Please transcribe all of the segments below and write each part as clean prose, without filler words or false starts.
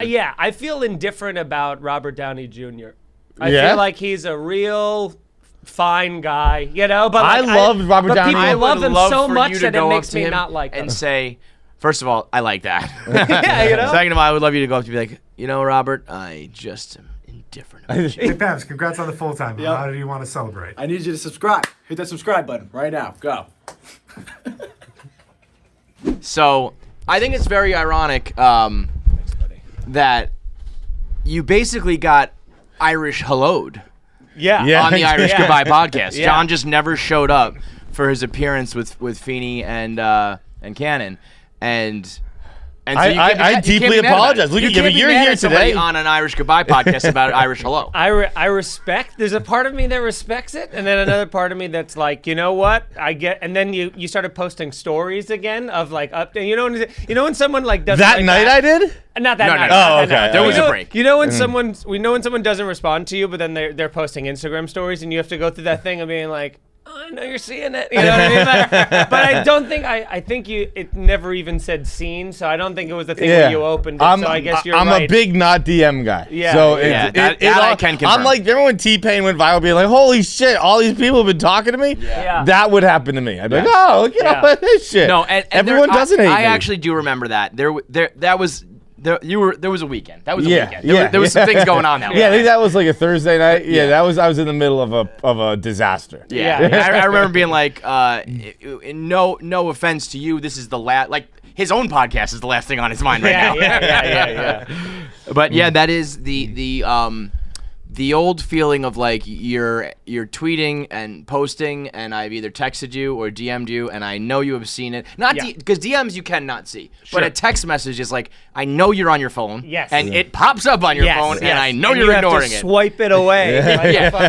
Yeah, I feel indifferent about Robert Downey Jr. I feel like he's a real fine guy, you know. But I love Robert Downey. People love him so much that it makes me not like him. And say, first of all, I like that. Yeah, you know. Second of all, I would love you to go up to be like, you know, Robert, I just am indifferent about you. Hey, Pabs, congrats on the full time. Yep. How do you want to celebrate? I need you to subscribe. Hit that subscribe button right now. Go. So, I think it's very ironic that you basically got Irish hello'd on the Irish Goodbye podcast. Yeah. John just never showed up for his appearance with Feeney and Cannon, and so I deeply apologize. Look, you're here today on an Irish Goodbye podcast about Irish hello. I respect. There's a part of me that respects it, and then another part of me that's like, you know what? I get. And then you started posting stories again of like update. You know when someone like does that night I did. Not that night. Oh, okay. There was a break. You know when someone doesn't respond to you, but then they're posting Instagram stories, and you have to go through that thing of being like, oh, I know you're seeing it. You know what I mean? But I don't think I think it never even said seen, so I don't think it was the thing where you opened it. So I guess you're right. I'm a big not DM guy. Yeah. So I can confirm. I'm like, remember when T-Pain went viral, being like, holy shit, all these people have been talking to me? Yeah. That would happen to me. I'd be like, oh, look at this shit. No, and everyone doesn't hate me. I actually do remember that. There was a weekend. That was a weekend. There was some things going on that weekend. I think that was like a Thursday night. I was in the middle of a disaster. I remember being like, no offense to you, this is the last, like his own podcast is the last thing on his mind right now. Yeah. But yeah, that is the old feeling of like you're tweeting and posting, and I've either texted you or DM'd you, and I know you have seen it. Because DMs you cannot see, but a text message is like, I know you're on your phone, and it pops up on your phone, and I know you're ignoring it. Swipe it away.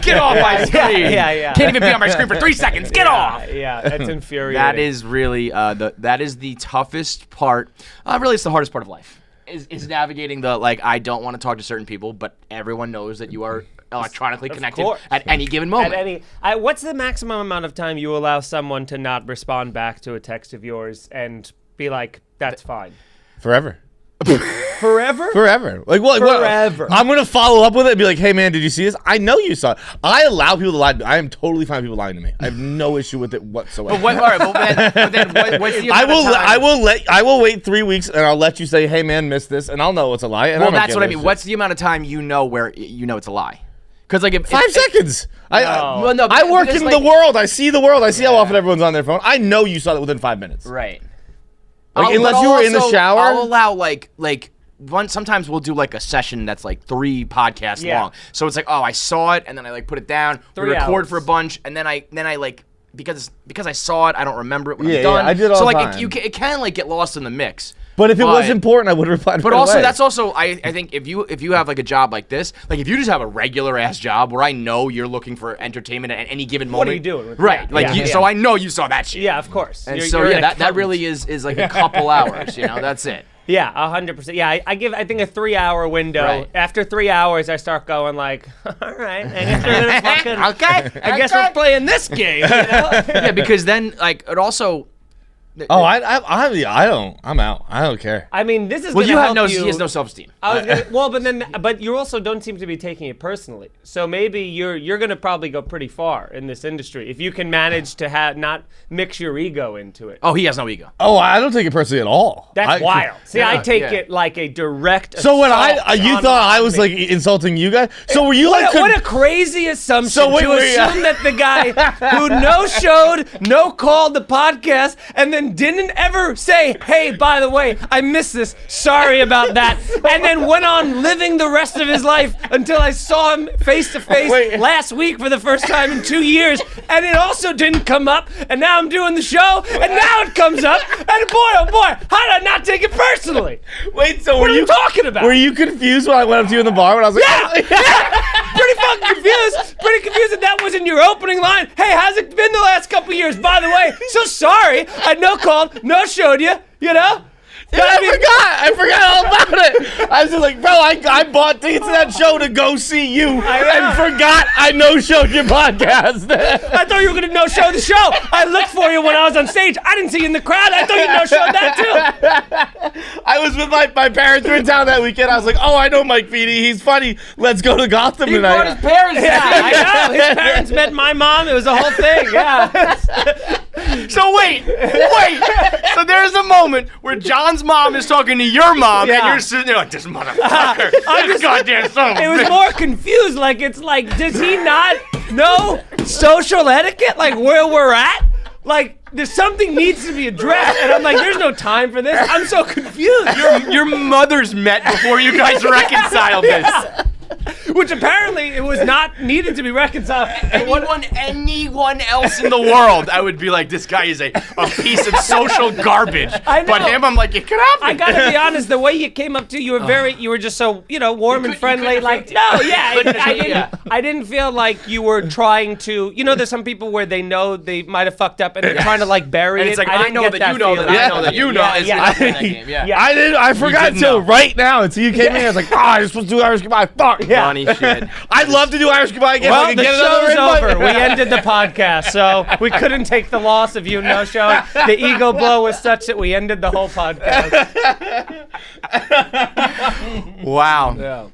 Get off my screen. Can't even be on my screen for 3 seconds. Get off. Yeah, that's infuriating. That is really that is the toughest part. Really, it's the hardest part of life. Is navigating the, like, I don't want to talk to certain people, but everyone knows that you are electronically connected at any given moment. What's the maximum amount of time you allow someone to not respond back to a text of yours and be like, that's fine? Forever. Forever? Forever. Like what? Forever. I'm gonna follow up with it and be like, "Hey man, did you see this? I know you saw it." I allow people to lie. I am totally fine with people lying to me. I have no issue with it whatsoever. But what's the amount of time? I will wait 3 weeks and I'll let you say, "Hey man, missed this," and I'll know it's a lie. And that's what I mean. Shit. What's the amount of time you know where you know it's a lie? Because like 5 seconds. I work in the world. I see the world. I see how often everyone's on their phone. I know you saw that within 5 minutes. Right. Like, unless you were in the shower. I'll allow sometimes we'll do like a session that's like 3 podcasts long. So it's like, oh, I saw it, and then I like put it down. We record for a bunch, and then I like because I saw it, I don't remember it when I'm done. I did all so the like time. it can like get lost in the mix. But if it was important, I would reply. But also, that's also I think if you have like a job like this, like if you just have a regular ass job where I know you're looking for entertainment at any given moment. What are you doing? Right. Like so I know you saw that shit. Yeah, of course. And that really is like a couple hours. You know, that's it. Yeah, 100%. Yeah, I think a 3-hour window. Right. After 3 hours, I start going like, all right, I guess we're playing this game. You know? Yeah, because then like it also. Oh, I don't. I'm out. I don't care. I mean, this is. Well, he has no self-esteem. But you also don't seem to be taking it personally. So maybe you're gonna probably go pretty far in this industry if you can manage to not mix your ego into it. Oh, he has no ego. Oh, I don't take it personally at all. That's wild. See, I take it like a direct. So when you thought I was like insulting you guys. So were you like? What a crazy assumption to assume that the guy who no-showed, no-called the podcast, and then didn't ever say, hey, by the way, I missed this, sorry about that, and then went on living the rest of his life until I saw him face to face last week for the first time in 2 years, and it also didn't come up, and now I'm doing the show, and now it comes up, and boy, oh boy, how did I not take it personally? Wait, so what are you talking about? Were you confused when I went up to you in the bar when I was like, pretty fucking confused that that wasn't your opening line. Hey, how's it been the last couple years? By the way, so sorry, I no-called, no-showed you, you know? Yeah, I forgot all about it. I was just like, bro, I bought tickets to that show to go see you and forgot I no-showed your podcast. I thought you were gonna no-show the show. I looked for you when I was on stage. I didn't see you in the crowd. I thought you no-showed that too. I was with my parents were in town that weekend. I was like, oh, I know Mike Feeney. He's funny. Let's go to Gotham He tonight. brought his parents. Yeah, I know. His parents met my mom. It was a whole thing. Yeah. So wait. So there's a moment where John's mom is talking to your mom, and Yeah. you're sitting there like, this motherfucker. This goddamn son of a It was bitch. more confused. Like, it's like, does he not know social etiquette? Like, where we're at? Like, there's something needs to be addressed. And I'm like, there's no time for this. I'm so confused. Your mothers met before you guys reconciled this. Which apparently it was not needed to be reconciled. Anyone else in the world, I would be like, this guy is a piece of social garbage. I know. But him, I'm like, it could happen. I gotta be honest, the way you came up to, you were just so, warm and friendly. Like, no, yeah, I didn't feel like you were trying to, there's some people where they know they might have fucked up and they're trying to like bury And it. it's like, I I didn't know get that you know feeling. that I know that you know. Yeah, It's yeah. not in that game. Yeah. I forgot didn't till know. right now until you came in. I was like, you're supposed to do Irish Goodbye. Fuck. Yeah. Funny shit. I'd love to do Irish Goodbye again. Well, if I could the get another show's invite. over. We ended the podcast, so we couldn't take the loss of you no showing. The ego blow was such that we ended the whole podcast. Wow. Yeah.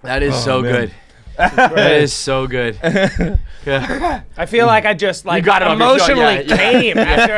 That is so man. good. That is so good. I feel like I just like got it on your show, emotionally yeah. came after.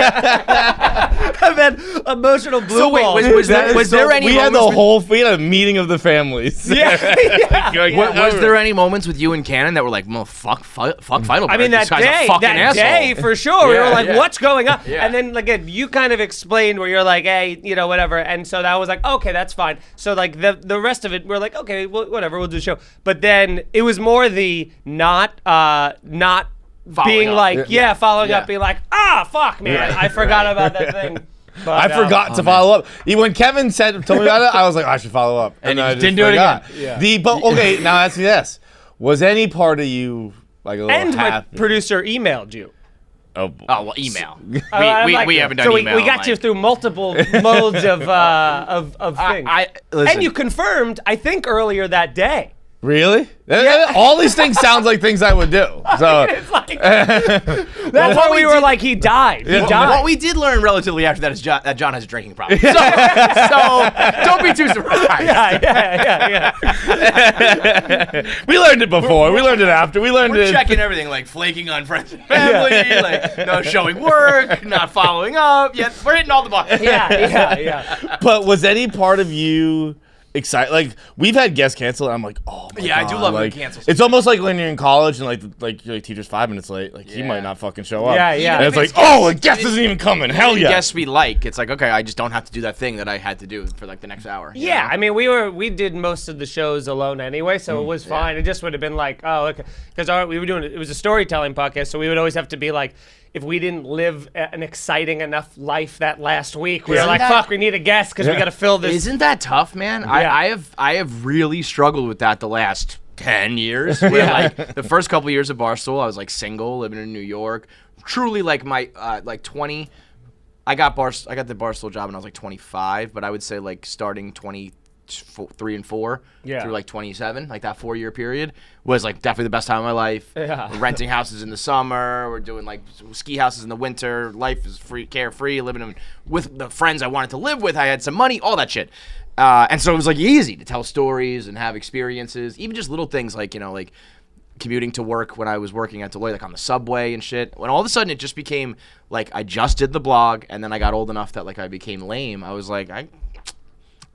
I've had emotional blue So wait, balls. was there any We had moments we had a meeting of the families. was there any moments with you and Cannon that were like, well, fuck Feidelberg. I mean, this that guy's a fucking day asshole. for sure. We Yeah, were like, yeah. what's going on? Yeah. And then again, you kind of explained where you're like, hey, whatever. And so that was like, okay, that's fine. So like the rest of it, we're like, okay, well, whatever, we'll do the show. But then it was more the not Following being up. like, following Yeah. up, being like, fuck, man, I forgot about that thing. But, I forgot to follow up. When Kevin told me about it, I was like, I should follow up. And you I just didn't do it forgot. again. Yeah. But okay, now ask me this: was any part of you like a little And my happy? producer emailed you. Oh, well, email. We Like, haven't done so email. we got you through multiple modes of things. Listen, And you confirmed, I think, earlier that day. really? All these things sounds like things I would do. So It's like, that's why we were like, he died. He died. What we did learn relatively after that is that John has a drinking problem. So don't be too surprised. yeah. we learned it before. We learned it after. We learned We're it. checking everything, like flaking on friends and family, like no showing work, not following up. Yeah, we're hitting all the boxes. Yeah. But was any part of you excited? Like, we've had guests cancel, and I'm like, oh my Yeah, I God. do love when like, they cancel. It's almost like when you're in college and like your teacher's 5 minutes late. Like, he Yeah. might not fucking show up. Yeah. And it's If like, it's oh, a guests- guest isn't even coming. Hell yeah. Guests we like. It's like, okay, I just don't have to do that thing that I had to do for like the next hour. you Yeah, know? I mean, we did most of the shows alone anyway, so it was fine. It just would have been like, oh, okay, because we were doing it was a storytelling podcast, so we would always have to be like, if we didn't live an exciting enough life that last week, we were Isn't like, that- fuck, we need a guest because we got to fill this. Isn't that tough, man? Yeah. I have really struggled with that the last 10 years. Where like the first couple of years of Barstool, I was like single, living in New York. Truly like my like 20. I got the Barstool job when I was like 25, but I would say like starting 23 and 4 through like 27, like that 4-year period was like definitely the best time of my life. Yeah. We're renting houses in the summer, we're doing like ski houses in the winter. Life is free, carefree, living with the friends I wanted to live with. I had some money, all that shit. And so it was like easy to tell stories and have experiences, even just little things like, like commuting to work when I was working at Deloitte, like on the subway and shit. When all of a sudden it just became like I just did the blog, and then I got old enough that like I became lame. I was like, I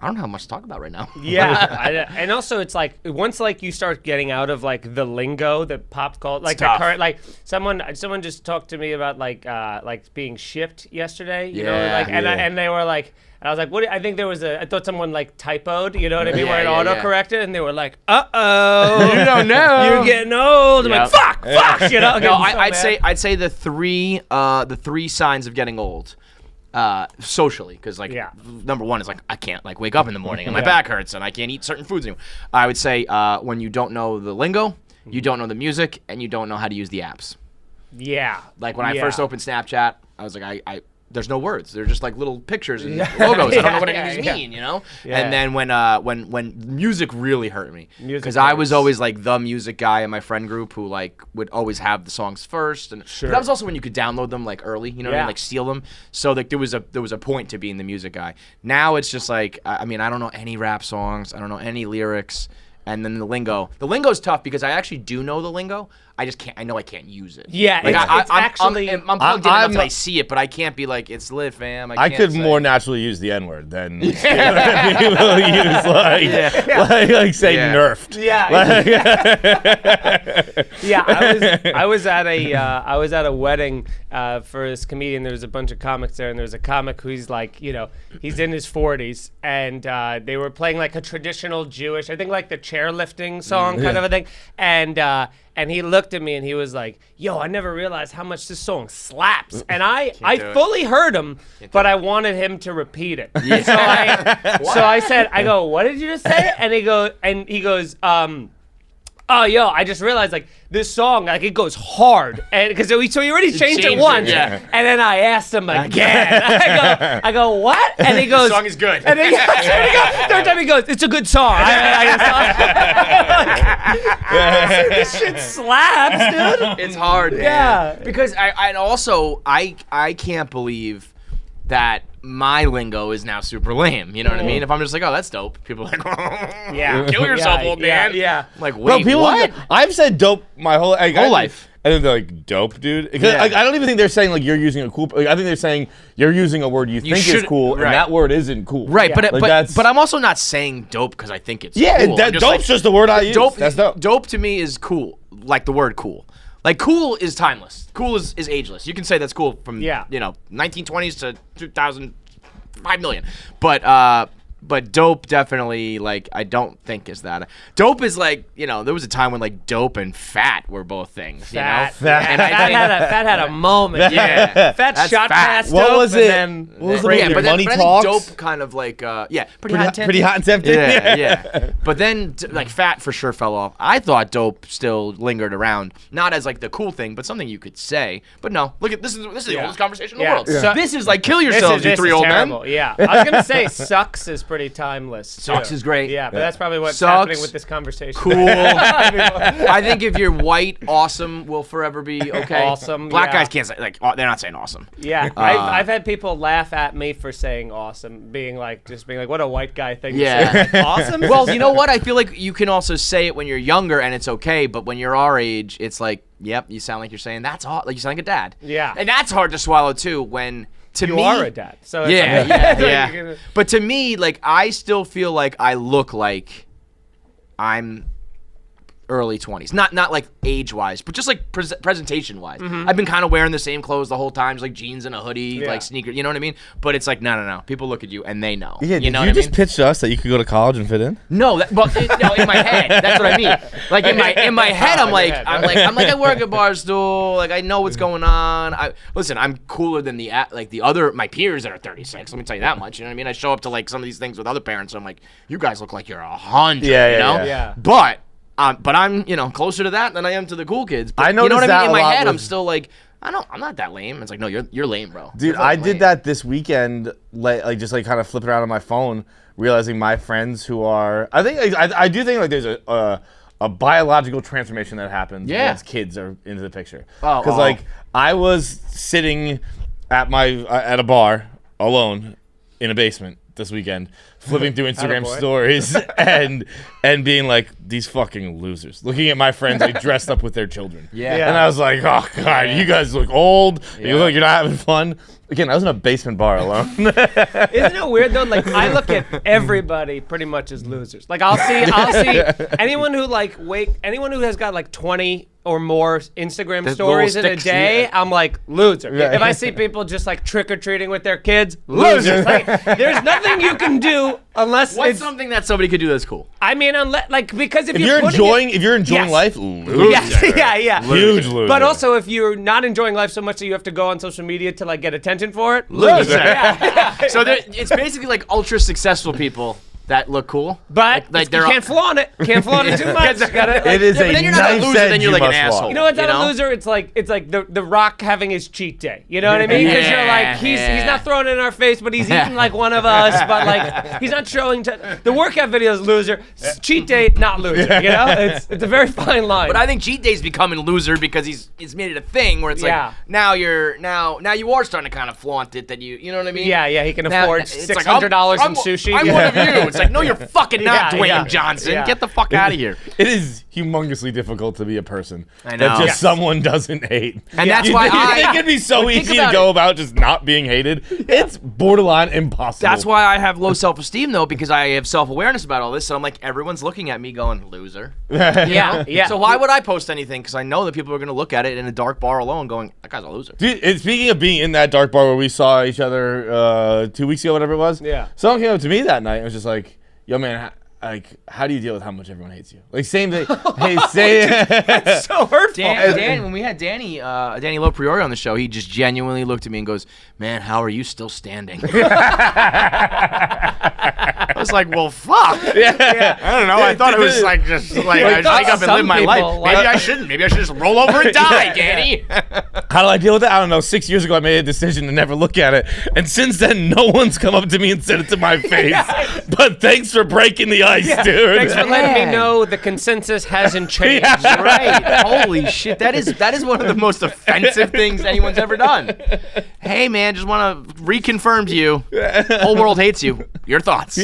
don't have much to talk about right now. Yeah, and also it's like once like you start getting out of like the lingo that pop called like the tough. current like someone just talked to me about like being shipped yesterday, you know, Yeah. like and they were like. And I was like, what? I think I thought someone like typoed, you know what I mean, where it auto-corrected, and they were like, uh-oh. You don't know. You're getting old. I'm like, fuck, you know? No, I'd I'd say the three signs of getting old. Socially, because like number one is like I can't like wake up in the morning and my back hurts and I can't eat certain foods anymore. I would say when you don't know the lingo, you don't know the music, and you don't know how to use the apps. Yeah. Like when I first opened Snapchat, I was like, there's no words. They're just like little pictures and logos. I don't know what any of these mean, Yeah. And then when music really hurt me, because I was always like the music guy in my friend group who like would always have the songs first, and that was also when you could download them like early, what I mean, like steal them. So like there was a point to being the music guy. Now it's just like I mean I don't know any rap songs. I don't know any lyrics. And then the lingo. The lingo's tough because I actually do know the lingo. I just can't. I know I can't use it. Yeah, like it's actually. I'm plugged in enough that I see it, but I can't be like it's lit, fam. I could more naturally use the N-word than people use like say nerfed. I was at a wedding for this comedian. There was a bunch of comics there, and there was a comic who's like, he's in his 40s, and they were playing like a traditional Jewish, I think like the chairlifting song kind of a thing, and he looked at me and he was like, yo, I never realized how much this song slaps. And I fully heard him, but I wanted him to repeat it. Yeah. So I said, what did you just say? And he goes, oh, yo, I just realized, like, this song, like, it goes hard. And so he already changed it once. Yeah. And then I asked him again. I go, what? And he goes, the song is good. And then third time he goes, it's a good song. This shit slaps, dude. It's hard, man. Yeah. Because I can't believe that my lingo is now super lame. You know what I mean? If I'm just like, oh, that's dope. People are like, kill yourself, old man. Yeah. I'm like, wait, people, what? I've said dope my whole life. And then they're like, dope, dude. Because I don't even think they're saying like you're using a cool. I think they're saying you're using a word you think is cool, and that word isn't cool. Right, yeah. but I'm also not saying dope because I think it's cool. Dope's just the word I use. That's dope. Dope to me is cool, like the word cool. Like cool is timeless. Cool is ageless. You can say that's cool from 1920s to 2005 million. But dope definitely, like, I don't think is that. Dope is like, there was a time when like dope and fat were both things. Fat. And Fat had a moment. Yeah. Fat shot past dope. What was it? Then, what was the movie? Money but Talks? I think dope kind of like, pretty hot and tempting. Yeah. But then, like, fat for sure fell off. I thought dope still lingered around, not as like the cool thing, but something you could say. But no, look at this is the oldest conversation in the world. Yeah. This is like kill yourselves, you 3 old men. Yeah, I was gonna say sucks is pretty timeless. Sucks is great. Yeah, but that's probably what's happening with this conversation. Cool. I think if you're white, awesome will forever be okay. Awesome. Black guys can't say they're not saying awesome. Yeah, I've had people laugh at me for saying awesome, being like what a white guy thinks. Yeah, awesome. Well, you know what? I feel like you can also say it when you're younger and it's okay, but when you're our age, it's like, yep, you sound like you're saying that's like you sound like a dad. Yeah, and that's hard to swallow too when. You are a dad, so it's yeah. But to me, like, I still feel like I look like I'm early 20s. Not like age-wise, but just like presentation-wise. Mm-hmm. I've been kind of wearing the same clothes the whole time, just like jeans and a hoodie, like sneakers. You know what I mean? But it's like, no. People look at you and they know. Yeah, you know did you just pitch to us that you could go to college and fit in? No, in my head. That's what I mean. Like in my head, I'm like I work at Barstool. Like I know what's going on. I'm cooler than my peers that are 36. Let me tell you that much. You know what I mean? I show up to like some of these things with other parents. And I'm like, you guys look like you're 100. Yeah. But I'm closer to that than I am to the cool kids. But, I noticed what I mean? that In my a lot head, with... I'm still like, I'm not that lame. It's like, no, you're lame, bro. Dude, I did that this weekend, just kind of flipping around on my phone, realizing my friends who are, I do think like there's a biological transformation that happens once kids are into the picture. Because like I was sitting at at a bar alone in a basement this weekend, flipping through Instagram stories and being like, these fucking losers. Looking at my friends like dressed up with their children. Yeah. And I was like, oh God, you guys look old. Yeah. You look like you're not having fun. Again, I was in a basement bar alone. Isn't it weird though? Like I look at everybody pretty much as losers. Like I'll see anyone who has got like 20 or more Instagram stories in a day, I'm like, loser. Yeah. If I see people just like trick-or-treating with their kids, losers. Like, there's nothing you can do unless What's something that somebody could do that's cool? I mean, because if you're enjoying life, loser. Yeah. Huge loser. But also, if you're not enjoying life so much that you have to go on social media to like get attention for it, loser. So it's basically like ultra successful people that look cool. But like you can't flaunt it. Can't flaunt it too much. It is but a then you're not a nice loser, edge then you're you like an must walk. asshole. You know what's not a loser? It's like the Rock having his cheat day. You know what I mean? Because you're like he's not throwing it in our face, but he's eating like one of us. But like he's not showing. The workout video is loser. Cheat day, not loser. You know, it's a very fine line. But I think cheat day's becoming loser because he's made it a thing where it's like now you are starting to kind of flaunt it that you know what I mean? Yeah, he can afford it's $600 like, in sushi. I'm one of you. It's like, no, you're fucking not Yeah, Dwayne yeah. Johnson. Yeah. Get the fuck out of here. It is humongously difficult to be a person I know. that just Yes. someone doesn't hate. And that's why I think it'd be so think easy to about go it. about just not being hated. It's borderline impossible. That's why I have low self-esteem, though, because I have self-awareness about all this. So I'm like, everyone's looking at me going, loser. Yeah. So why would I post anything? Because I know that people are going to look at it in a dark bar alone going, that guy's a loser. Dude, and speaking of being in that dark bar where we saw each other 2 weeks ago, whatever it was, someone came up to me that night and was just like, yo, man, how do you deal with how much everyone hates you? Like, same thing. Hey, say It's so hurtful. Dan, when we had Danny Lopriori on the show, he just genuinely looked at me and goes, man, how are you still standing? I was like, well, fuck. I don't know. I thought it was like just like I just wake up and live my life. Maybe I shouldn't. Maybe I should just roll over and die, Danny. How do I deal with that? I don't know. 6 years ago, I made a decision to never look at it. And since then, no one's come up to me and said it to my face. But thanks for breaking the ice, dude. Thanks for letting me know the consensus hasn't changed. Right. Holy shit. That is one of the most offensive things anyone's ever done. Hey, man, just want to reconfirm to you. Whole world hates you. Your thoughts.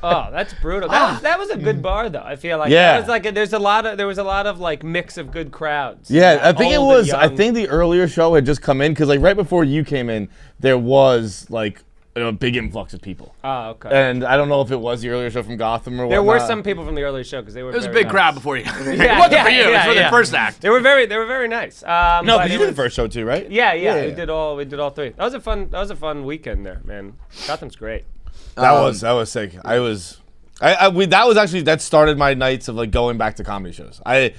Oh, that's brutal. That was a good bar, though. I feel like Yeah. that was like there was a lot of like mix of good crowds. Yeah, I think it Old and was. I young. think the earlier show had just come in because, like, right before you came in, there was like a big influx of people. Oh, okay. And I don't know if it was the earlier show from Gotham or There were whatnot. some people from the earlier show because they were. It was a very big nice. crowd before you. It wasn't for you. It was for the first act. They were very nice. No, but because you it did the was- first show too, right? Yeah. We did all three. That was a fun weekend there, man. Gotham's great. That was sick. That started my nights of like going back to comedy shows. I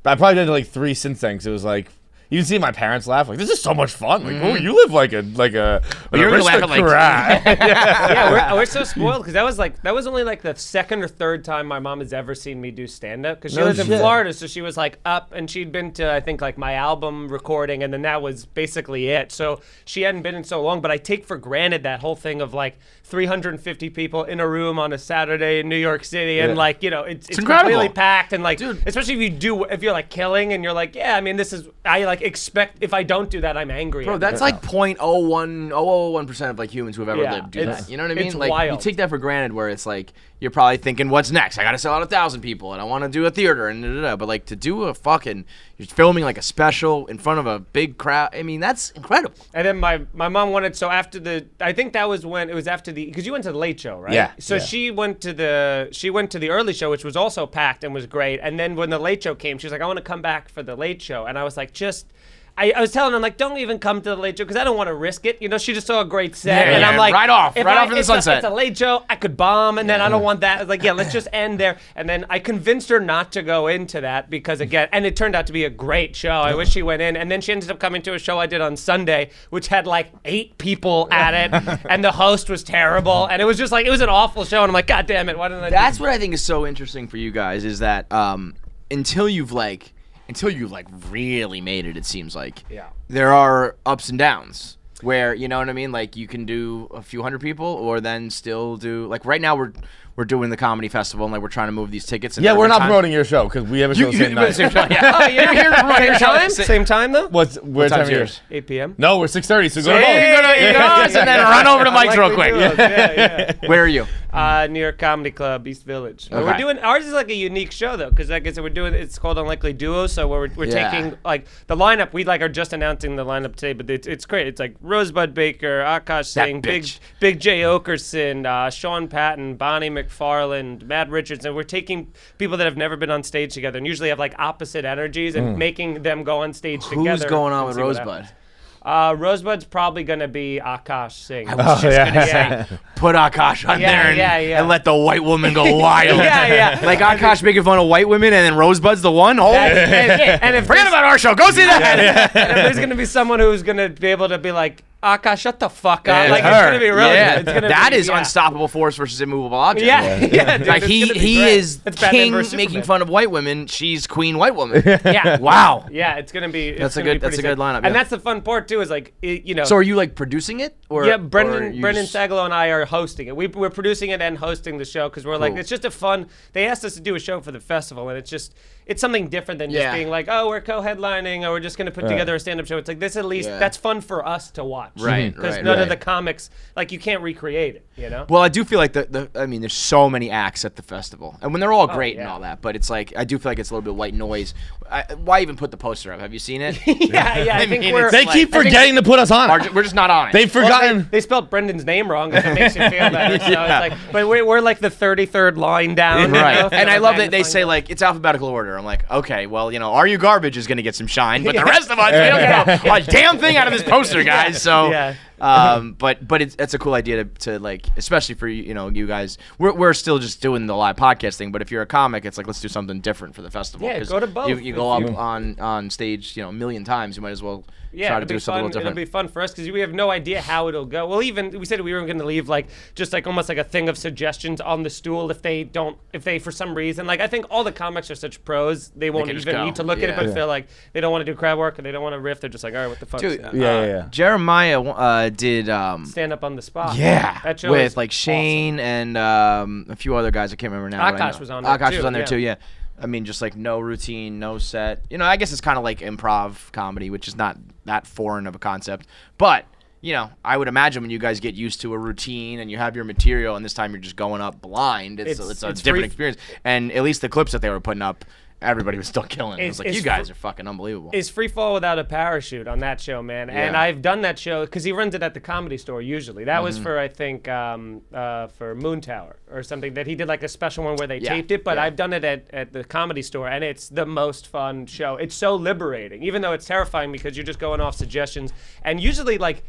probably did like 3 since then because it was like you can see my parents laugh like this is so much fun. Like, oh, you live like an You're gonna laugh at, like, aristocrat. Yeah, we're so spoiled because that was only like the second or third time my mom has ever seen me do stand up because she No lives in shit. Florida, so she was like up and she'd been to I think like my album recording and then that was basically it. So she hadn't been in so long, but I take for granted that whole thing of like 350 people in a room on a Saturday in New York City and like you know it's incredible. completely packed and like especially if you're like killing and you're like yeah I mean this is I like expect if I don't do that I'm angry. Bro, at that's myself. like 0.001% of like humans who have ever lived do it's- that. You know what I mean? it's Like wild. you take that for granted where it's like you're probably thinking, what's next? I gotta sell out 1,000 people and I wanna do a theater and da-da-da. But like to do a fucking you're filming like a special in front of a big crowd, I mean that's incredible. And then my mom wanted so after I think that was when it was after because you went to the late show, right? Yeah, So yeah. she went to the early show, which was also packed and was great. And then when the late show came, she was like, I want to come back for the late show. And I was like, I was telling her, I'm like, don't even come to the late show because I don't want to risk it. You know, she just saw a great set. Yeah, and I'm like, right off in the it's sunset. It's a late show. I could bomb. And then I don't want that. I was like, yeah, let's just end there. And then I convinced her not to go into that because, again, and it turned out to be a great show. I wish she went in. And then she ended up coming to a show I did on Sunday, which had like 8 people at it. And the host was terrible. And it was just like, it was an awful show. And I'm like, God damn it. Why didn't I do That's what I think is so interesting for you guys is that until you've really made it seems like there are ups and downs where you know what I mean like you can do a few hundred people or then still do like right now we're doing the comedy festival and like we're trying to move these tickets and Yeah, we're every not time- promoting your show because we have a show the same night. Oh, you're here to promote your time? Same time, though? Where's time time's of year? yours? 8 p.m. No, we're 6:30. So go to you both. can go to us and then run over to Mike's real quick. Yeah. Where are you? New York Comedy Club, East Village. But Okay. we're doing ours is like a unique show though, because like I said, it's called Unlikely Duos. So we're taking like the lineup. We like are just announcing the lineup today, but it's great. It's like Rosebud Baker, Akash Singh, Big J Okerson, Sean Patton, Bonnie McFarland, Matt Richards, and we're taking people that have never been on stage together and usually have like opposite energies and making them go on stage together. Who's going on and with see what Rosebud? happens. Rosebud's probably gonna be Akash Singh. I was just gonna say, put Akash on Yeah, there yeah. and let the white woman go wild. Yeah. Like Akash making fun of white women and then Rosebud's the one? Oh, And if forget about our show. Go see that. And if there's gonna be someone who's gonna be able to be like Akash, shut the fuck up. Yeah, Like, it's it's her. going to be really Yeah, good. It's gonna that be, is unstoppable force versus immovable object. Yeah, dude, Like it's gonna be he great. is It's Batman king versus making Superman. fun of white women. She's queen white woman. Yeah. Wow. Yeah, it's gonna be. That's a gonna be good- that's pretty a good sick. lineup, And yeah. that's the fun part too. Is like, you know. So are you like producing it, or Yeah, or Brendan you just- Sagalow and I are hosting it. We're producing it and hosting the show because we're like, Cool. it's just a fun. They asked us to do a show for the festival, and it's something different than just Yeah. being like, oh, we're co-headlining, or we're just gonna put together a stand-up show. It's like this at least Yeah. that's fun for us to watch, Right, Because right, none of right. the comics, like you can't recreate it, you know. Well, I do feel like I mean, there's so many acts at the festival, and when they're all great and yeah. all that, but it's like I do feel like it's a little bit white noise. Why even put the poster up? Have you seen it? yeah, I think mean, we're. it's They like- keep forgetting to put us on it. We're just not on it. They've Well, forgotten. they spelled Brendan's name wrong. If it makes you feel better. So it's like, but we're like the 33rd line down. you know, Right, if and you I have a love that they magnifying say glass. like it's alphabetical order. I'm like, okay, well, Are You Garbage is gonna get some shine, but the rest of us, we don't get a damn thing out of this poster, guys. So, Yeah. but it's a cool idea to like, especially for you guys. We're still just doing the live podcast thing, but if you're a comic, it's like let's do something different for the festival. Yeah, 'cause go to both. You go up on stage, a million times. You might as well try to it'll do be something a fun. little different. It'll be fun for us because we have no idea how it'll go. Well, even we said we were going to leave like just like almost like a thing of suggestions on the stool if they for some reason like I think all the comics are such pros they won't can just even go. need to look at it, Yeah. but if they're like they don't want to do crowd work or they don't want to riff, they're just like, all right, what the fuck? Dude, Yeah. Jeremiah did Stand up on the spot. yeah, that show with is like Shane and a few other guys. I can't remember now. but I Akash know. was on there, Akash too, was on there yeah. too. Yeah, I mean, just like no routine, no set. I guess it's kind of like improv comedy, which is not that foreign of a concept. But I would imagine when you guys get used to a routine and you have your material, and this time you're just going up blind, it's a It's different free- experience. And at least the clips that they were putting up, everybody was still killing it. It was like, It's you guys are fucking unbelievable. Is Free Fall Without a Parachute on that show, man. And Yeah. I've done that show because he runs it at the Comedy Store usually. That Mm-hmm. was for, I think, for Moon Tower or something that he did like a special one where they Yeah, taped it. But yeah. I've done it at the Comedy Store, and it's the most fun show. It's so liberating, even though it's terrifying because you're just going off suggestions. And usually, like,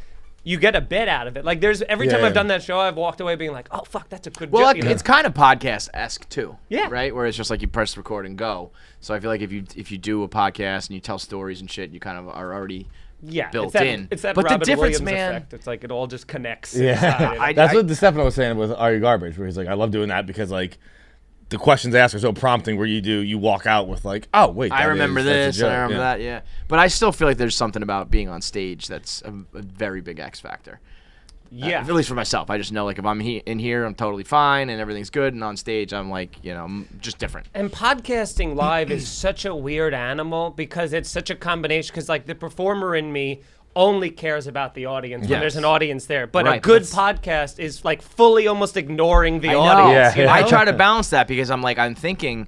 you get a bit out of it. Like, there's every time Yeah. I've done that show, I've walked away being like, oh, fuck, that's a good Well, joke. like, you know? it's kind of podcast-esque too. Yeah. Right? Where it's just like you press record and go. So I feel like if you do a podcast and you tell stories and shit, you kind of are already built it's that, in. It's that But the Robin difference, Williams man. effect. It's like it all just connects. Yeah. inside, you know? That's what DeStefano was saying with Are You Garbage, where he's like, I love doing that because like the questions they ask are so prompting where you walk out with like, oh wait, I that remember is- that's a this, joke. I remember that, yeah. But I still feel like there's something about being on stage that's a very big X factor. Yeah. At least for myself. I just know, like, if I'm in here, I'm totally fine and everything's good. And on stage, I'm like, I'm just different. And podcasting live is such a weird animal because it's such a combination. Because like the performer in me only cares about the audience when Yes. there's an audience there. But Right, a good that's- podcast is like fully almost ignoring the I know. audience. Yeah, you know? I try to balance that because I'm thinking,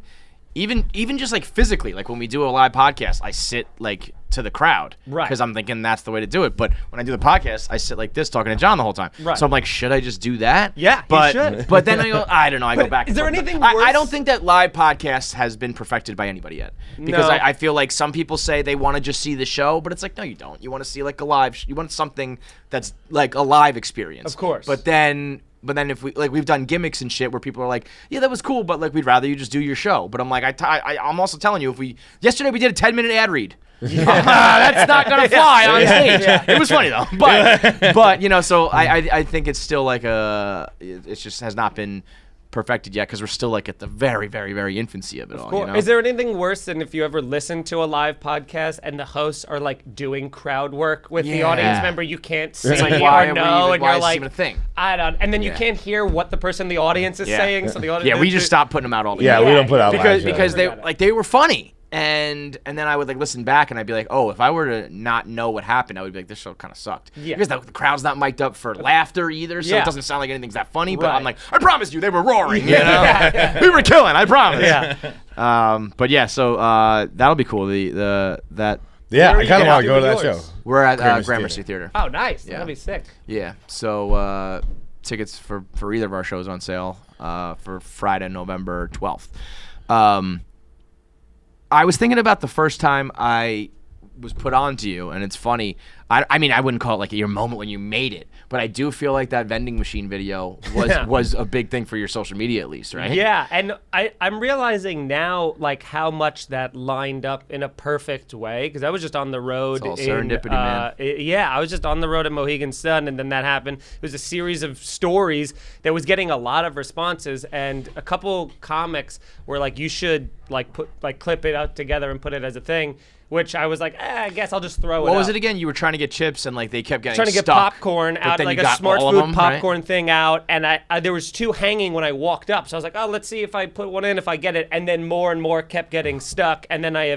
even just like physically, like when we do a live podcast, I sit like to the crowd, Right. Because I'm thinking that's the way to do it. But when I do the podcast, I sit like this talking to John the whole time. Right. So I'm like, should I just do that? Yeah, you but should. but then I go, I don't know. I go back. is and there forth. anything I worse? don't think that live podcast has been perfected by anybody yet because No. I feel like some people say they want to just see the show, but it's like, no, you don't. You want to see like a live. You want something that's like a live experience. Of course. But then if we've done gimmicks and shit where people are like, yeah, that was cool, but like we'd rather you just do your show. But I'm like, I'm also telling you, yesterday we did a 10-minute ad read. That's not gonna fly on stage. It was funny though, but so I think it's still like it just has not been perfected yet because we're still like at the very, very, very infancy of it all. Cool. Is there anything worse than if you ever listen to a live podcast and the hosts are like doing crowd work with the Yeah. audience member? You can't see like, or why are we know, even- and why you're is this like, even a thing? I don't. And then you Yeah. can't hear what the person in the audience is saying. So the audience. Yeah, we just stopped putting them out all the Yeah, time. we don't put out because live shows. because they were funny. And then I would like listen back and I'd be like, oh, if I were to not know what happened, I would be like, this show kind of sucked. Yeah. Because the crowd's not mic'd up for laughter either, so Yeah. it doesn't sound like anything's that funny. But Right. I'm like, I promise you, they were roaring. You know, we were killing. I promise. Yeah. But yeah, so that'll be cool. That Yeah, Where are I you kind of gonna want to do go to that yours? show. we're at Gramercy Gramercy Theater. Oh, nice. Yeah. That'll be sick. Yeah. So tickets for either of our shows on sale for Friday, November 12th. I was thinking about the first time I was put on to you, and it's funny. I mean, I wouldn't call it like your moment when you made it, but I do feel like that vending machine video was a big thing for your social media, at least, right? Yeah, and I'm realizing now like how much that lined up in a perfect way, because I was just on the road. It's all serendipity, man. Yeah, I was just on the road at Mohegan Sun, and then that happened. It was a series of stories that was getting a lot of responses, and a couple comics were like, "You should clip it out together and put it as a thing." Which I was like, I guess I'll just throw it. What was it again? You were trying to get chips, and like they kept getting trying to get stuck, popcorn out, then like you a got smart all of food them, popcorn right? thing out, and I there was 2 hanging when I walked up. So I was like, oh, let's see if I put one in, if I get it. And then more and more kept getting stuck, and then I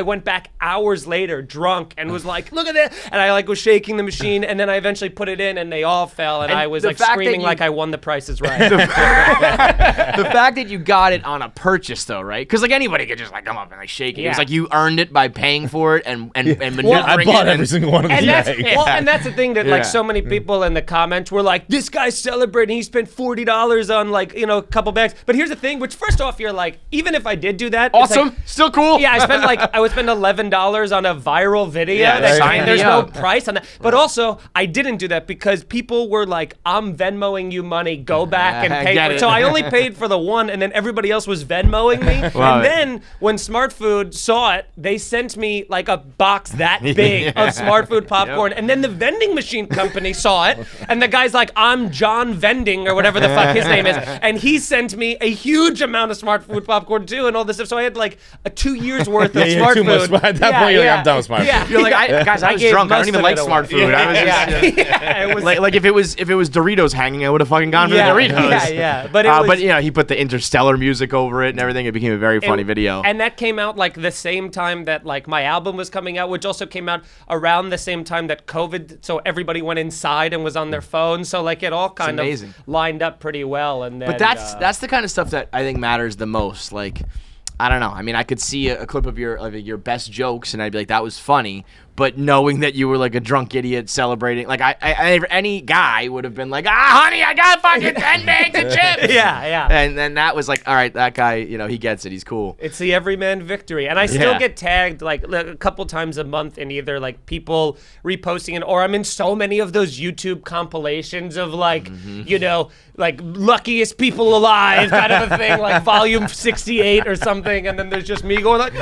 went back hours later, drunk, and was like, look at that, and I like was shaking the machine, and then I eventually put it in, and they all fell, and I was like screaming like I won the Price is Right. The fact that you got it on a purchase, though, right? Because like anybody could just like come up and like shake it. It was like you earned it by paying for it and maneuvering I bought it. every single one of these. And that's the thing that like so many people in the comments were like, this guy's celebrating. He spent $40 on like a couple bags. But here's the thing, which first off, you're like, even if I did do that, Awesome, it's like, still cool. Yeah, I would spend $11 on a viral video. Yeah, sign there's me no up. price on that. But also, I didn't do that because people were like, I'm Venmoing you money. Go back and pay for it. So I only paid for the one, and then everybody else was Venmoing me. And then when Smart Food saw it, they sent me like a box that big of Smart Food popcorn, and then the vending machine company saw it, and the guy's like, I'm John Vending or whatever the fuck his name is, and he sent me a huge amount of Smart Food popcorn too, and all this stuff. So I had like a 2 years worth of Smart too Food. Much. At that point, you're like, I'm done with Smart Food. You're like, guys, I was gave drunk. I most don't even of like it Smart away. Food. I was just It was like if it was Doritos hanging, I would have fucking gone for the Doritos. Yeah. But it was, but he put the Interstellar music over it and everything. It became a very funny video. And that came out like the same time that like my album was coming out, which also came out around the same time that COVID. So everybody went inside and was on their phones. So like it all kind of lined up pretty well. And then, but that's the kind of stuff that I think matters the most. Like, I don't know. I mean, I could see a clip of your best jokes, and I'd be like, that was funny. But knowing that you were like a drunk idiot celebrating, like any guy would have been like, honey, I got fucking 10 bags of chips. Yeah. And then that was like, all right, that guy, he gets it. He's cool. It's the everyman victory. And I still get tagged like a couple times a month in either like people reposting it, or I'm in so many of those YouTube compilations of like, like luckiest people alive kind of a thing, like volume 68 or something. And then there's just me going like,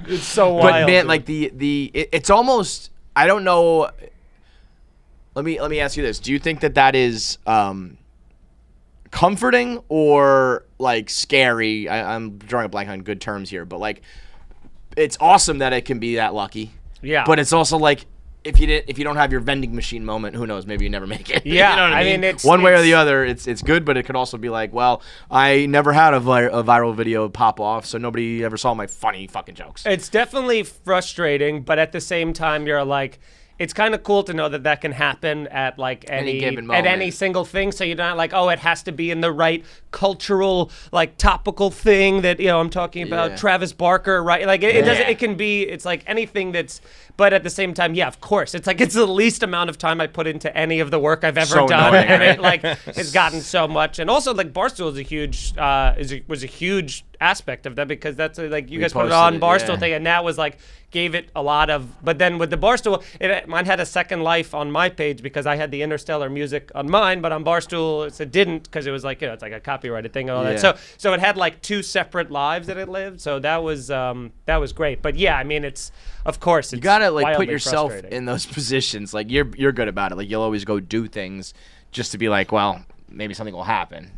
it's so wild. But man, like it's almost, I don't know. Let me ask you this: do you think that is comforting or like scary? I'm drawing a blank on good terms here, but like it's awesome that it can be that lucky. Yeah. But it's also like, if you don't have your vending machine moment, who knows? Maybe you never make it. Yeah, you know what I mean? it's one way or the other. It's good, but it could also be like, well, I never had a viral video pop off, so nobody ever saw my funny fucking jokes. It's definitely frustrating, but at the same time, you're like, it's kind of cool to know that can happen at like any given moment. at any single thing. So you're not like, oh, it has to be in the right cultural, like topical thing that I'm talking about. Travis Barker, right? Like it doesn't. It can be. It's like anything that's. But at the same time, yeah, of course, it's like it's the least amount of time I put into any of the work I've ever done, annoying, and it like has gotten so much. And also, like Barstool is a huge was a huge aspect of that, because that's like you guys put it on Barstool thing, and that was like gave it a lot of. But then with the Barstool, mine had a second life on my page because I had the Interstellar music on mine, but on Barstool it didn't, because it was like it's like a copyrighted thing and all that. So it had like 2 separate lives that it lived. So that was great. But yeah, I mean of course, you gotta like put wildly yourself in those positions. Like you're good about it. Like you'll always go do things just to be like, well, maybe something will happen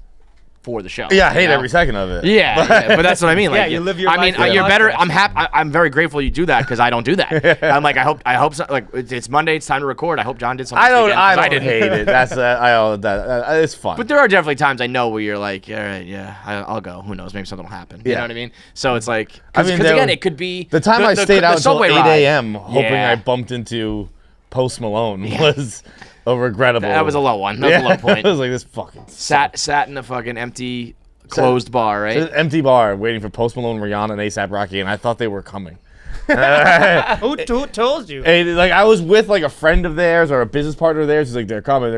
for the show. Yeah, I hate every second of it. Yeah, but that's what I mean. Like, yeah, you live your life. I mean, you're better. I'm happy. I'm very grateful you do that, because I don't do that. I'm like, I hope so, like it's Monday. It's time to record. I hope John did something. I don't didn't hate it. That's it's fun. But there are definitely times I know where you're like, all right, yeah, I'll go. Who knows? Maybe something will happen. You know what I mean? So it's like, because again, it could be the time I stayed out until 8 a.m. hoping I Yeah. bumped into Post Malone was a regrettable. That was a low one. That was a low point. I was like, this fucking sat in a fucking empty closed bar, right? It's an empty bar waiting for Post Malone, Rihanna, and A$AP Rocky, and I thought they were coming. Who told you? And like I was with like a friend of theirs or a business partner of theirs. He's like, they're coming.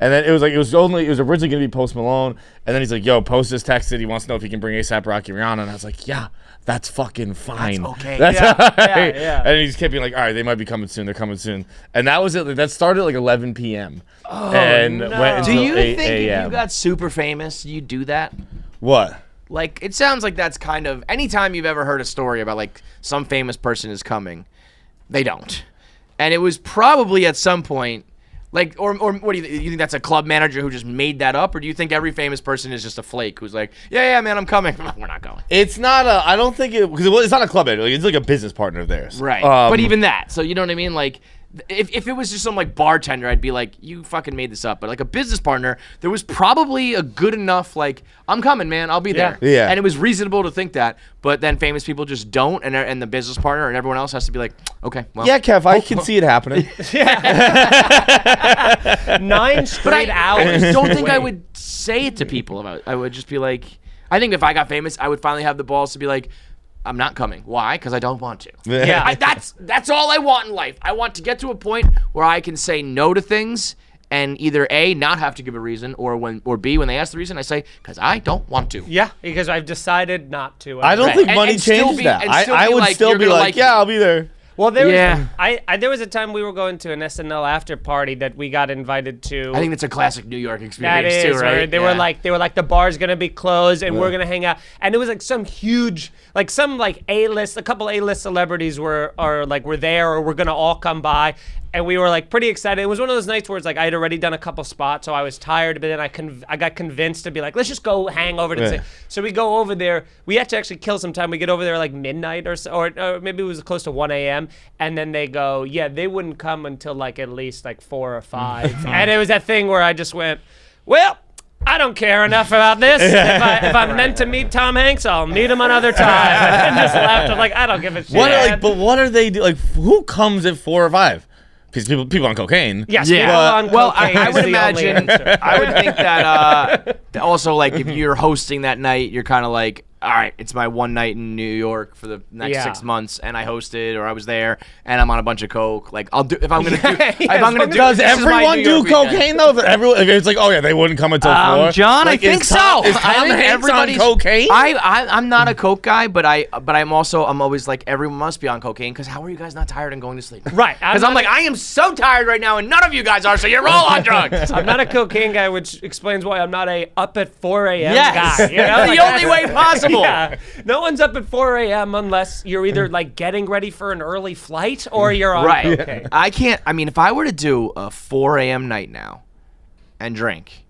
And then it was originally gonna be Post Malone, and then he's like, yo, Post just texted. He wants to know if he can bring A$AP Rocky Rihanna, and I was like, yeah, that's fucking fine. That's okay. That's Yeah. And he just kept being like, all right, they might be coming soon. They're coming soon. And that was it. Like, that started at like 11 p.m. and no. went Do until you 8 think if a.m. you got super famous, you'd do that? What? Like, it sounds like that's kind of, anytime you've ever heard a story about like some famous person is coming, they don't. And it was probably at some point, like, or what do you think that's a club manager who just made that up? Or do you think every famous person is just a flake who's like, yeah, man, I'm coming. We're not going. It's not I don't think because it's not a club manager. It's like a business partner of theirs. Right. But even that. So you know what I mean? Like, if it was just some like bartender, I'd be like, you fucking made this up. But like a business partner, there was probably a good enough like, I'm coming, man, I'll be there. Yeah. And it was reasonable to think that. But then famous people just don't, and the business partner and everyone else has to be like, okay, well. Yeah, Kev, I can see it happening. 9 straight hours. I don't think I would say it to people about. I would just be like, I think if I got famous, I would finally have the balls to be like, I'm not coming. Why? Because I don't want to. Yeah. That's all I want in life. I want to get to a point where I can say no to things and either A, not have to give a reason, or B, when they ask the reason, I say, because I don't want to. Yeah, because I've decided not to. I don't Right. think And- money and still changes be- that. and still I be would like, still you're be gonna like, like yeah, it. I'll be there. Well, there Yeah. was there was a time we were going to an SNL after party that we got invited to. I think that's a classic New York that experience is too, where right? they were like the bar's gonna be closed and we're gonna hang out, and it was like some huge a couple A-list celebrities were there or were gonna all come by. And we were like pretty excited. It was one of those nights where it's like I had already done a couple spots, so I was tired. But then I got convinced to be like, let's just go hang over to. Yeah. So we go over there. We had to actually kill some time. We get over there like midnight or so, or maybe it was close to 1 a.m. And then they go, yeah, they wouldn't come until like at least like 4 or 5. And it was that thing where I just went, well, I don't care enough about this. If I'm meant to meet Tom Hanks, I'll meet him another time. And just laughed. I'm like, I don't give a shit. What are they do? Like, who comes at 4 or 5? Because people on cocaine. Yes, Yeah. people on Well, cocaine I is would the only imagine. answer. I would think that also, like, if you're hosting that night, you're kind of like, all right, it's my one night in New York for the next Yeah. 6 months, and I hosted or I was there, and I'm on a bunch of coke. Like, I'll do if I'm gonna do. Yeah, if I'm gonna do. Does this is my everyone New do York weekend. cocaine though? It's like, oh yeah, they wouldn't come until 4. John, Like, I think is so. Tom, Is Tom I think Hanks on everybody's cocaine? I'm not a coke guy, but I'm always like, everyone must be on cocaine because how are you guys not tired and going to sleep? Right. Because I'm like, I am so tired right now, and none of you guys are, so you're all on drugs. I'm not a cocaine guy, which explains why I'm not a up at 4 a.m. Yes. guy. You know? The only way possible. Yeah. No one's up at 4 a.m. unless you're either like getting ready for an early flight or you're on Right. cocaine. I can't. I mean, if I were to do a 4 a.m. night now and drink,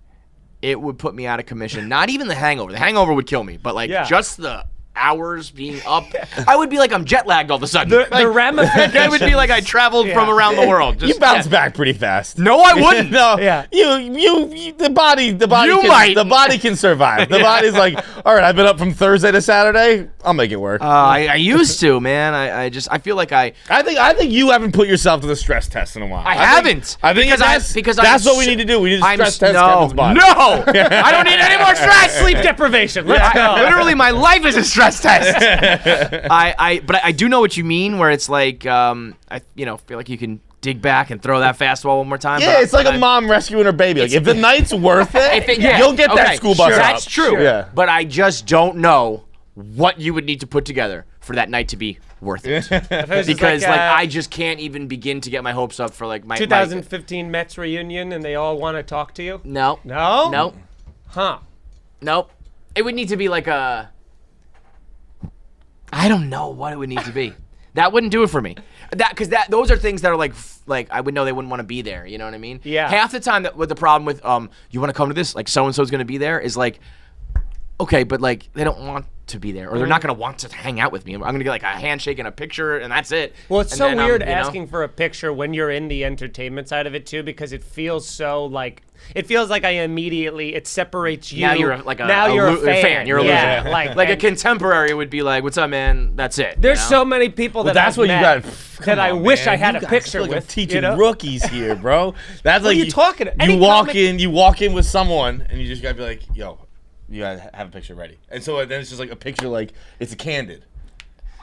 it would put me out of commission. Not even the hangover. The hangover would kill me, but like Yeah. just the hours being up, I would be like I'm jet lagged all of a sudden. The ramifications. I would be like I traveled from around the world. You Just, bounce back pretty fast. No, I wouldn't. No, Yeah. You the body You can, might. the body can survive. The body's like, all right, I've been up from Thursday to Saturday. I'll make it work. I used to, man. I feel like I I think you haven't put yourself to the stress test in a while. haven't. I think because that's what we need to do. We need to stress test Kevin's body. No, I don't need any more stress. Sleep deprivation. Let's go. Literally, my life is a stress test. But I do know what you mean. Where it's like, I feel like you can dig back and throw that fastball one more time. Yeah, it's like a mom rescuing her baby. Like if the night's worth it, you'll get that school bus. That's up. true. Sure. Yeah. But I just don't know what you would need to put together for that night to be worth it. Because I just can't even begin to get my hopes up for like my 2015 Mets reunion and they all want to talk to you. No. No. Nope. Huh. Nope. It would need to be like a. I don't know what it would need to be. That wouldn't do it for me. Those are things that are like I would know they wouldn't want to be there. You know what I mean? Yeah. Half the time with the problem with you want to come to this, like so and so's gonna be there, is like, okay, but like they don't want to be there, or they're not gonna want to hang out with me. I'm gonna get like a handshake and a picture, and that's it. Well, it's And so then, weird you know? asking for a picture when you're in the entertainment side of it too, because it feels so like it separates you. Now you're a fan. You're a yeah, loser. like a contemporary would be like, "What's up, man? That's it." There's you know? so many people that That's I've what you met got. that I wish I had a picture like I'm with. teaching you know? rookies here, bro. That's What like are you talking? You Any walk comic- you walk in with someone, and you just gotta be like, yo, you gotta have a picture ready. And so then it's just like a picture, like it's a candid.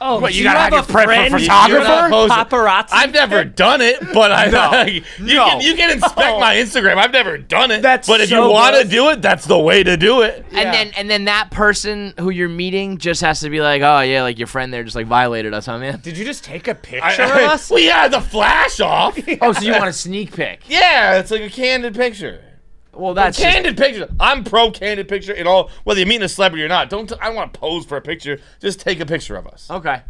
Oh, What, so you gotta have have a your friend photographer? who's a paparazzi? I've never done it, but you can inspect my Instagram. I've never done it. But if you want to do it, that's the way to do it. And then that person who you're meeting just has to be like, oh yeah, like your friend there just like violated us, huh, man? Did you just take a picture of us? Well, yeah, the flash off. Oh, so you want a sneak pic? Yeah, it's like a candid picture. Well, that's candid picture. I'm pro candid picture in all. Whether you're meeting a celebrity or not, I don't want to pose for a picture. Just take a picture of us. Okay.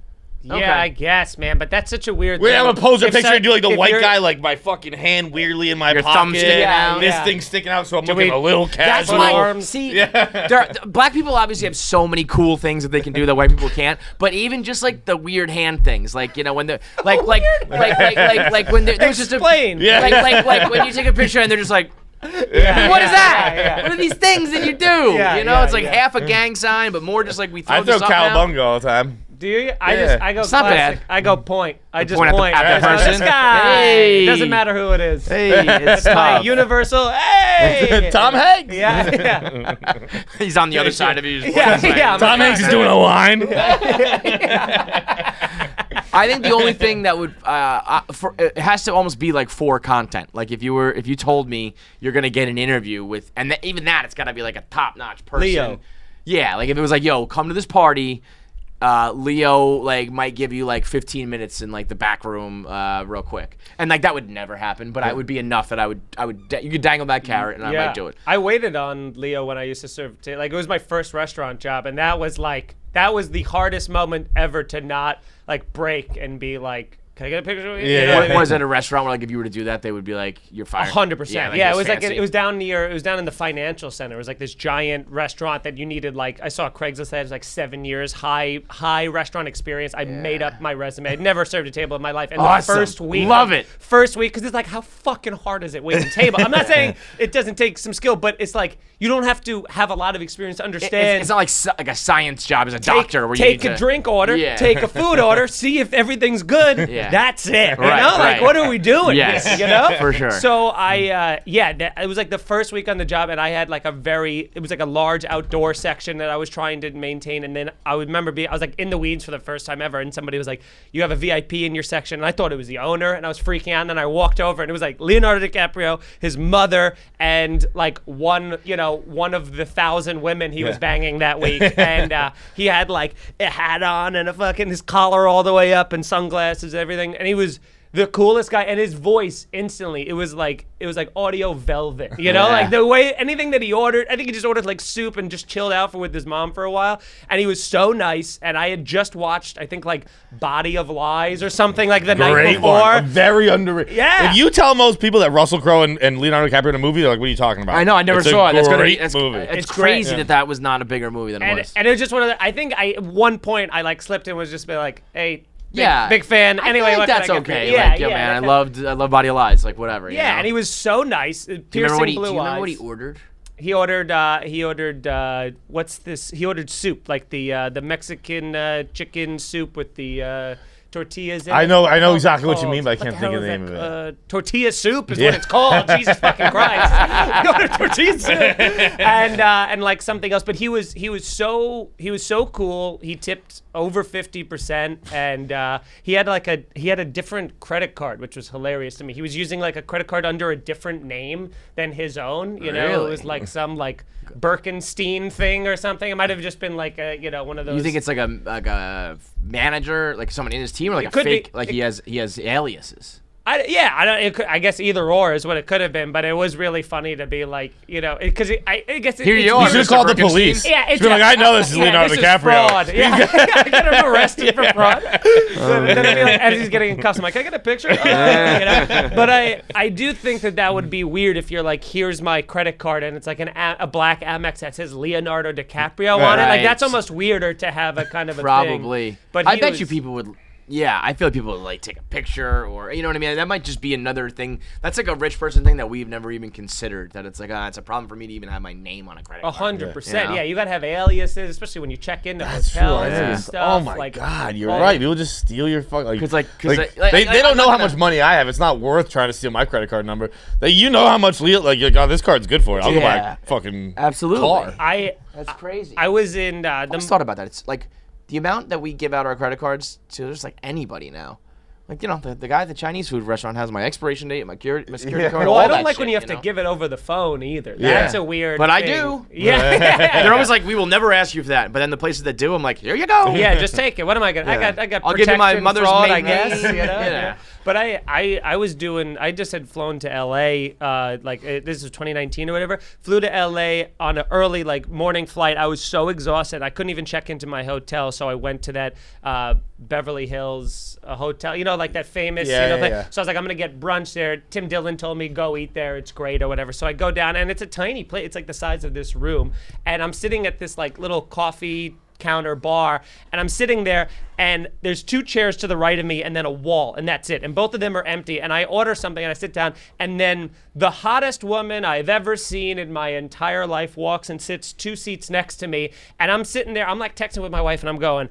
Yeah, Okay. I guess, man. But that's such a weird. We thing. have a poser If picture so- and do like the if white you're- guy, like my fucking hand weirdly in my Your pocket. thumb sticking out. This Yeah. thing sticking out, so I'm Do looking we- a little That's casual. why. See, black people obviously have so many cool things that they can do that white people can't. But even just like the weird hand things, like when they're like when there's just a Explain. Yeah. like when you take a picture and they're just like. What is that? yeah. What are these things that you do? Yeah, you know, yeah, it's like yeah. half a gang sign, but more just like we throw I throw this up now. cowabunga all the time. Do you? I go It's not classic. bad. I go point. I just point point. at the I go, person? This guy. Hey. Doesn't matter who it is. Hey, it's My tough. universal. Hey. Tom Hanks. Yeah. He's on the other side of you. Yeah. Tom Hanks is doing a line. I think the only thing that would it has to almost be like for content. Like if you told me you're gonna get an interview with, and even that, it's gotta be like a top notch person. Leo. Yeah, like if it was like, yo, come to this party. Leo like might give you like 15 minutes in like the back room real quick, and like that would never happen, but I would be enough that I would you could dangle that carrot and I might do it. I waited on Leo when I used to serve. Like it was my first restaurant job, and that was the hardest moment ever to not like break and be like, can I get a picture of you? Yeah. You know what I mean? Was it a restaurant where like if you were to do that they would be like you're fired? 100%. Yeah, Yeah, it was fancy. like it was down in the financial center. It was like this giant restaurant that you needed. Like I saw Craigslist that was like 7 years high restaurant experience. I made up my resume. I'd never served a table in my life. And Awesome. the first week, Love it. First week, because it's like how fucking hard is it waiting a table? I'm not saying it doesn't take some skill, but it's like you don't have to have a lot of experience to understand. It's not like a science job as a doctor where you take need a to, drink order, Yeah. take a food order, see if everything's good. Yeah. That's it. Right, you know, like right. what are we doing? Yes. You know, For sure. So it was like the first week on the job, and I had like it was like a large outdoor section that I was trying to maintain, and then I would remember I was like in the weeds for the first time ever, and somebody was like, "You have a VIP in your section," and I thought it was the owner, and I was freaking out, and then I walked over, and it was like Leonardo DiCaprio, his mother, and like one of the 1,000 women he was banging that week, and he had like a hat on and his collar all the way up and sunglasses and everything, and he was the coolest guy, and his voice instantly, it was like audio velvet, you know, like the way anything that he ordered. I think he just ordered like soup and just chilled out with his mom for a while, and he was so nice. And I had just watched, I think like Body of Lies or something like the night Great before. one. Very underrated. Yeah. If you tell most people that Russell Crowe and Leonardo DiCaprio in a movie, they're like, "What are you talking about?" I know, I never It's saw it. a Great movie. It's It's great. crazy that was not a bigger movie than it was. And it was just one of the, I think at one point I like slipped and was just be like, hey. Yeah, big fan. I Anyway, feel like what can I that's get for you? okay. Yeah, like, yeah, man, I love Body of Lies. Like whatever. Yeah, you know? and he was so nice. Do you Piercing remember blue eyes. what he ordered? He ordered what's this? He ordered soup, like the Mexican chicken soup with the tortillas in it. I know What's exactly what you called? mean, but I can't the think hell of the is name that? of it. Tortilla soup is Yeah. what it's called. Jesus fucking Christ! He ordered tortilla soup and like something else. But he was so cool. He tipped over 50%, and he had a different credit card, which was hilarious to me. He was using like a credit card under a different name than his own. You know, it Really? was like some like Birkenstein thing or something. It might have just been like a one of those. You think it's like a manager, like someone in his team, or like a could be. fake, like he has aliases? I guess either or is what it could have been, but it was really funny to be like, because I guess Here you it's are. You should have Mr. called the Birkenstein. police. Yeah, it's Be like, I know this is Leonardo this DiCaprio. Is fraud. Yeah, I get him arrested for fraud. Then I'd be like, as he's getting in cuffs, I'm like, can I get a picture? But I do think that would be weird if you're like, here's my credit card, and it's like a black Amex that says Leonardo DiCaprio on it. Like Right. that's almost weirder to have a kind of a Probably. thing. But I he bet was- you people would. Yeah, I feel like people would like take a picture, or you know what I mean. That might just be another thing. That's like a rich person thing that we've never even considered. That it's like, it's a problem for me to even have my name on a credit card. 100%. You know? Yeah, you gotta have aliases, especially when you check into That's true. hotels I and think stuff. oh my like, God, you're all- right. People just steal your fuck. Like, 'Cause, they I'm don't know not how gonna- much money I have. It's not worth trying to steal my credit card number. You know how much Leo. Like, you're like, oh, this card's good for it. I'll go buy Yeah. a fucking Absolutely. car. I That's crazy. was in I always thought about that. It's like the amount that we give out our credit cards to just like anybody now. Like, the guy at the Chinese food restaurant has my expiration date, my security card, Well, all I don't that like shit, when you have to give it over the phone either. Yeah. That's a weird But thing. I do. Yeah. They're always like, we will never ask you for that. But then the places that do, I'm like, here you go. Yeah, just take it. What am I gonna? Yeah. I got. I'll give you my protection mother's fraud, I maiden guess. name. You know? Yeah. But I just had flown to L.A. This was 2019 or whatever. Flew to L.A. on an early morning flight. I was so exhausted I couldn't even check into my hotel. So I went to that Beverly Hills hotel. Like that famous. Thing. So I was like, I'm gonna get brunch there. Tim Dillon told me go eat there. It's great or whatever. So I go down and it's a tiny place. It's like the size of this room, and I'm sitting at this little coffee counter bar, and I'm sitting there, and there's 2 chairs to the right of me and then a wall, and that's it, and both of them are empty. And I order something and I sit down, and then the hottest woman I've ever seen in my entire life walks and sits 2 seats next to me, and I'm sitting there, I'm texting with my wife, and I'm going,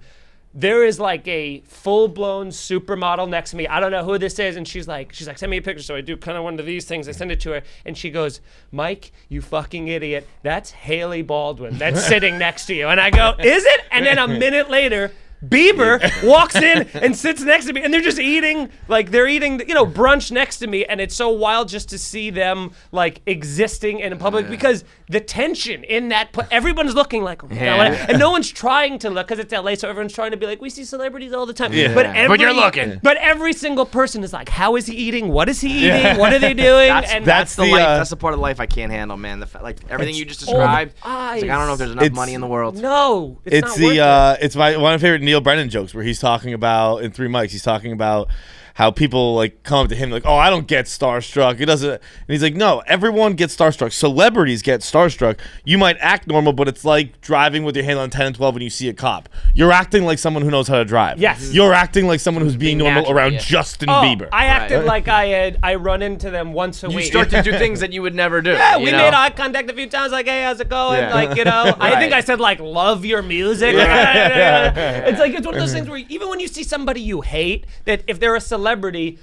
there is a full-blown supermodel next to me. I don't know who this is. And she's like, send me a picture. So I do kind of one of these things. I send it to her. And she goes, Mike, you fucking idiot. That's Haley Baldwin. That's sitting next to you. And I go, is it? And then a minute later, Bieber walks in and sits next to me, and they're just eating, brunch next to me, and it's so wild just to see them existing in public because the tension in that, everyone's looking and no one's trying to look because it's LA, so everyone's trying to be like, we see celebrities all the time, but you're looking. But every single person is like, how is he eating? What is he eating? What are they doing? That's the life. That's the part of life I can't handle, man. Everything you just described. I don't know if there's enough money in the world. No, it's not worth it. It's one of my favorite Neil Brennan jokes where he's talking about, in 3 Mics, he's talking about how people come up to him oh, I don't get starstruck. It doesn't. And he's like, no, everyone gets starstruck. Celebrities get starstruck. You might act normal, but it's like driving with your hand on 10 and 12 when you see a cop. You're acting like someone who knows how to drive. Yes. You're acting like someone who's being normal natural, around Justin Bieber. I acted like I run into them once a week. You start to do things that you would never do. Yeah, we made eye contact a few times, hey, how's it going? Yeah. I think I said love your music. It's it's one of those things where even when you see somebody you hate, that if they're a celebrity,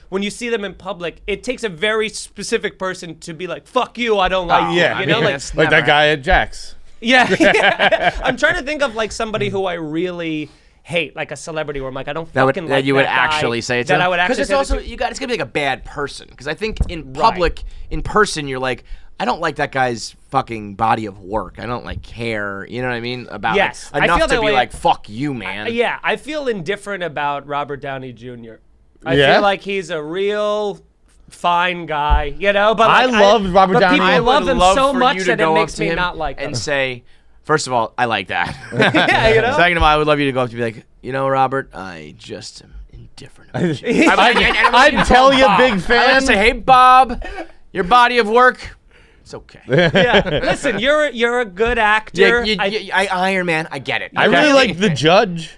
when you see them in public, it takes a very specific person to be like, fuck you, I don't like you. You know, like that guy at Jack's. Yeah. I'm trying to think of somebody who I really hate, like a celebrity where I'm like, I don't fucking like that you that would guy, actually say it to that I would actually because say it's also it to. it's gonna be a bad person, because I think in public, in person, you're like, I don't like that guy's fucking body of work. I don't care. You know what I mean? About Yes, I enough feel to that be way. like, fuck you, man. I feel indifferent about Robert Downey Jr. I Yeah? feel like he's a real fine guy, but I love Robert Downey. People I love would him love so for much you to that it go up makes to me him not like him. and say, first of all, I like that. Yeah, Second of all, I would love you to go up to be like, Robert, I just am indifferent about you. I'd tell you, big fan. I would say, hey, Bob, your body of work, it's okay. Yeah, listen, you're a good actor. Iron Man, I get it. I really like The Judge.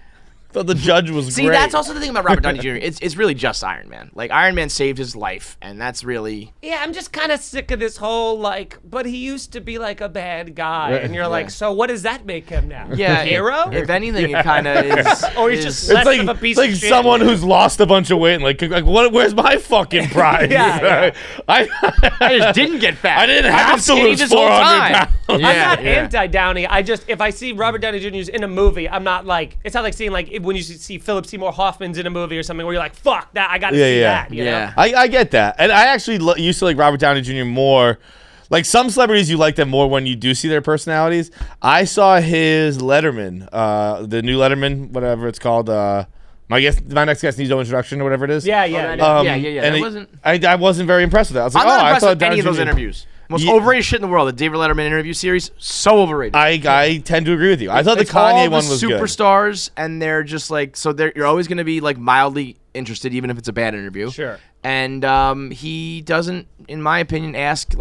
Thought The Judge was See, great. that's also the thing about Robert Downey Jr. It's really just Iron Man. Iron Man saved his life, and that's really... Yeah, I'm just kind of sick of this whole, but he used to be, a bad guy. And you're like, so what does that make him now? Yeah, a hero? If anything, it kind of is... Or he's just It's less like, of a piece it's like of shit. someone who's lost a bunch of weight and where's my fucking prize? Yeah. I just didn't get fat. I didn't I've have been to skinny lose this whole 400 time. pounds. I'm Yeah, not yeah. anti-Downey. If I see Robert Downey Jr. in a movie, I'm not it's not like seeing when you see Philip Seymour Hoffman's in a movie or something where you're like, fuck that, I gotta see that. You know? I get that. And I actually used to like Robert Downey Jr. more. Like some celebrities, you like them more when you do see their personalities. I saw his Letterman, the new Letterman, whatever it's called. My next guest needs no introduction or whatever it is. Yeah. And I I wasn't very impressed with that. I was like, I'm not I impressed thought with any Downey of those Jr. interviews. Most Yeah. overrated shit in the world. The David Letterman interview series, so overrated. I tend to agree with you. I thought It's the Kanye all one was good. superstars, and they're just you're always going to be mildly interested, even if it's a bad interview. Sure. And he doesn't, in my opinion, ask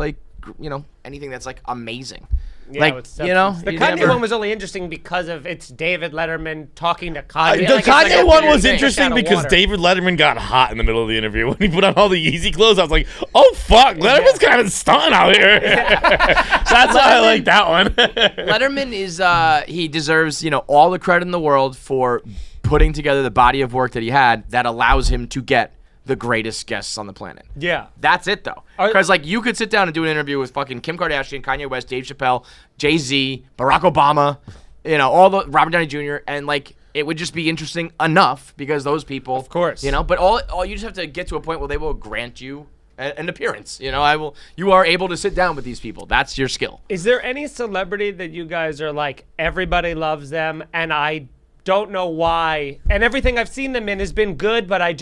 anything that's amazing. Yeah, the he's Kanye never- one was only interesting because of it's David Letterman talking to Kanye. The Kanye one was fish interesting out of because water. David Letterman got hot in the middle of the interview when he put on all the Yeezy clothes. I was like, "Oh fuck, Letterman's kind of stunned out here." That's why I like that one. Letterman is he deserves all the credit in the world for putting together the body of work that he had that allows him to get the greatest guests on the planet. Yeah. That's it, though. Because, you could sit down and do an interview with fucking Kim Kardashian, Kanye West, Dave Chappelle, Jay-Z, Barack Obama, all the Robert Downey Jr., and, it would just be interesting enough because those people, of course, But all you just have to get to a point where they will grant you an appearance. You are able to sit down with these people. That's your skill. Is there any celebrity that you guys are like, everybody loves them, and I don't know why, and everything I've seen them in has been good, but I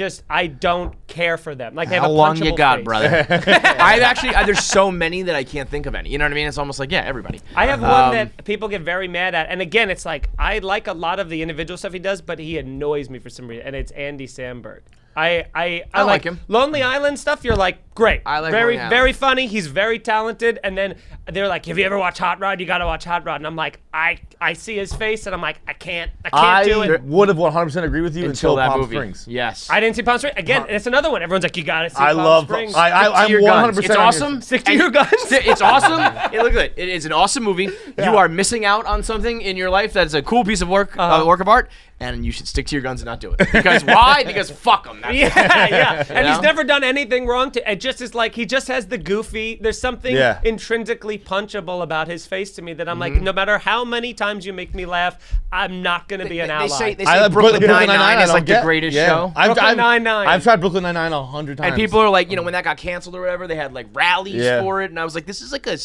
don't care for them. Like, they have How a long you punchable got, face. brother? I've actually there's so many that I can't think of any. You know what I mean? It's almost like everybody. I have one that people get very mad at, and again, it's like I like a lot of the individual stuff he does, but he annoys me for some reason, and it's Andy Samberg. I like him. Lonely Island stuff. You're like, great, I like very Lonely Island. very funny. He's very talented, and then they're like, have you ever watched Hot Rod? You got to watch Hot Rod, and I'm like, I see his face, and I'm like, I can't do it. would have 100% agreed with you until that Palm movie. Springs. Yes. I didn't see Palm Springs. Again, it's another one. Everyone's like, you got to see I Palm love. Springs. I'm Your 100%. guns. It's on your- awesome. Stick to your guns. It's awesome. Look at it. It is an awesome movie. You are missing out on something in your life that's a cool piece of work, work of art, and you should stick to your guns and not do it. Because why? Because fuck them. Yeah. And he's know? never done anything wrong. It just is like, he just has the goofy. There's something intrinsically punchable about his face to me that I'm like, no matter how many times you make me laugh, I'm not going to be an ally. They say Brooklyn Nine-Nine is like the greatest show. Brooklyn Nine-Nine. I've tried Brooklyn Nine-Nine 100 times. And people are like, when that got canceled or whatever, they had like rallies for it, and I was like, this is like an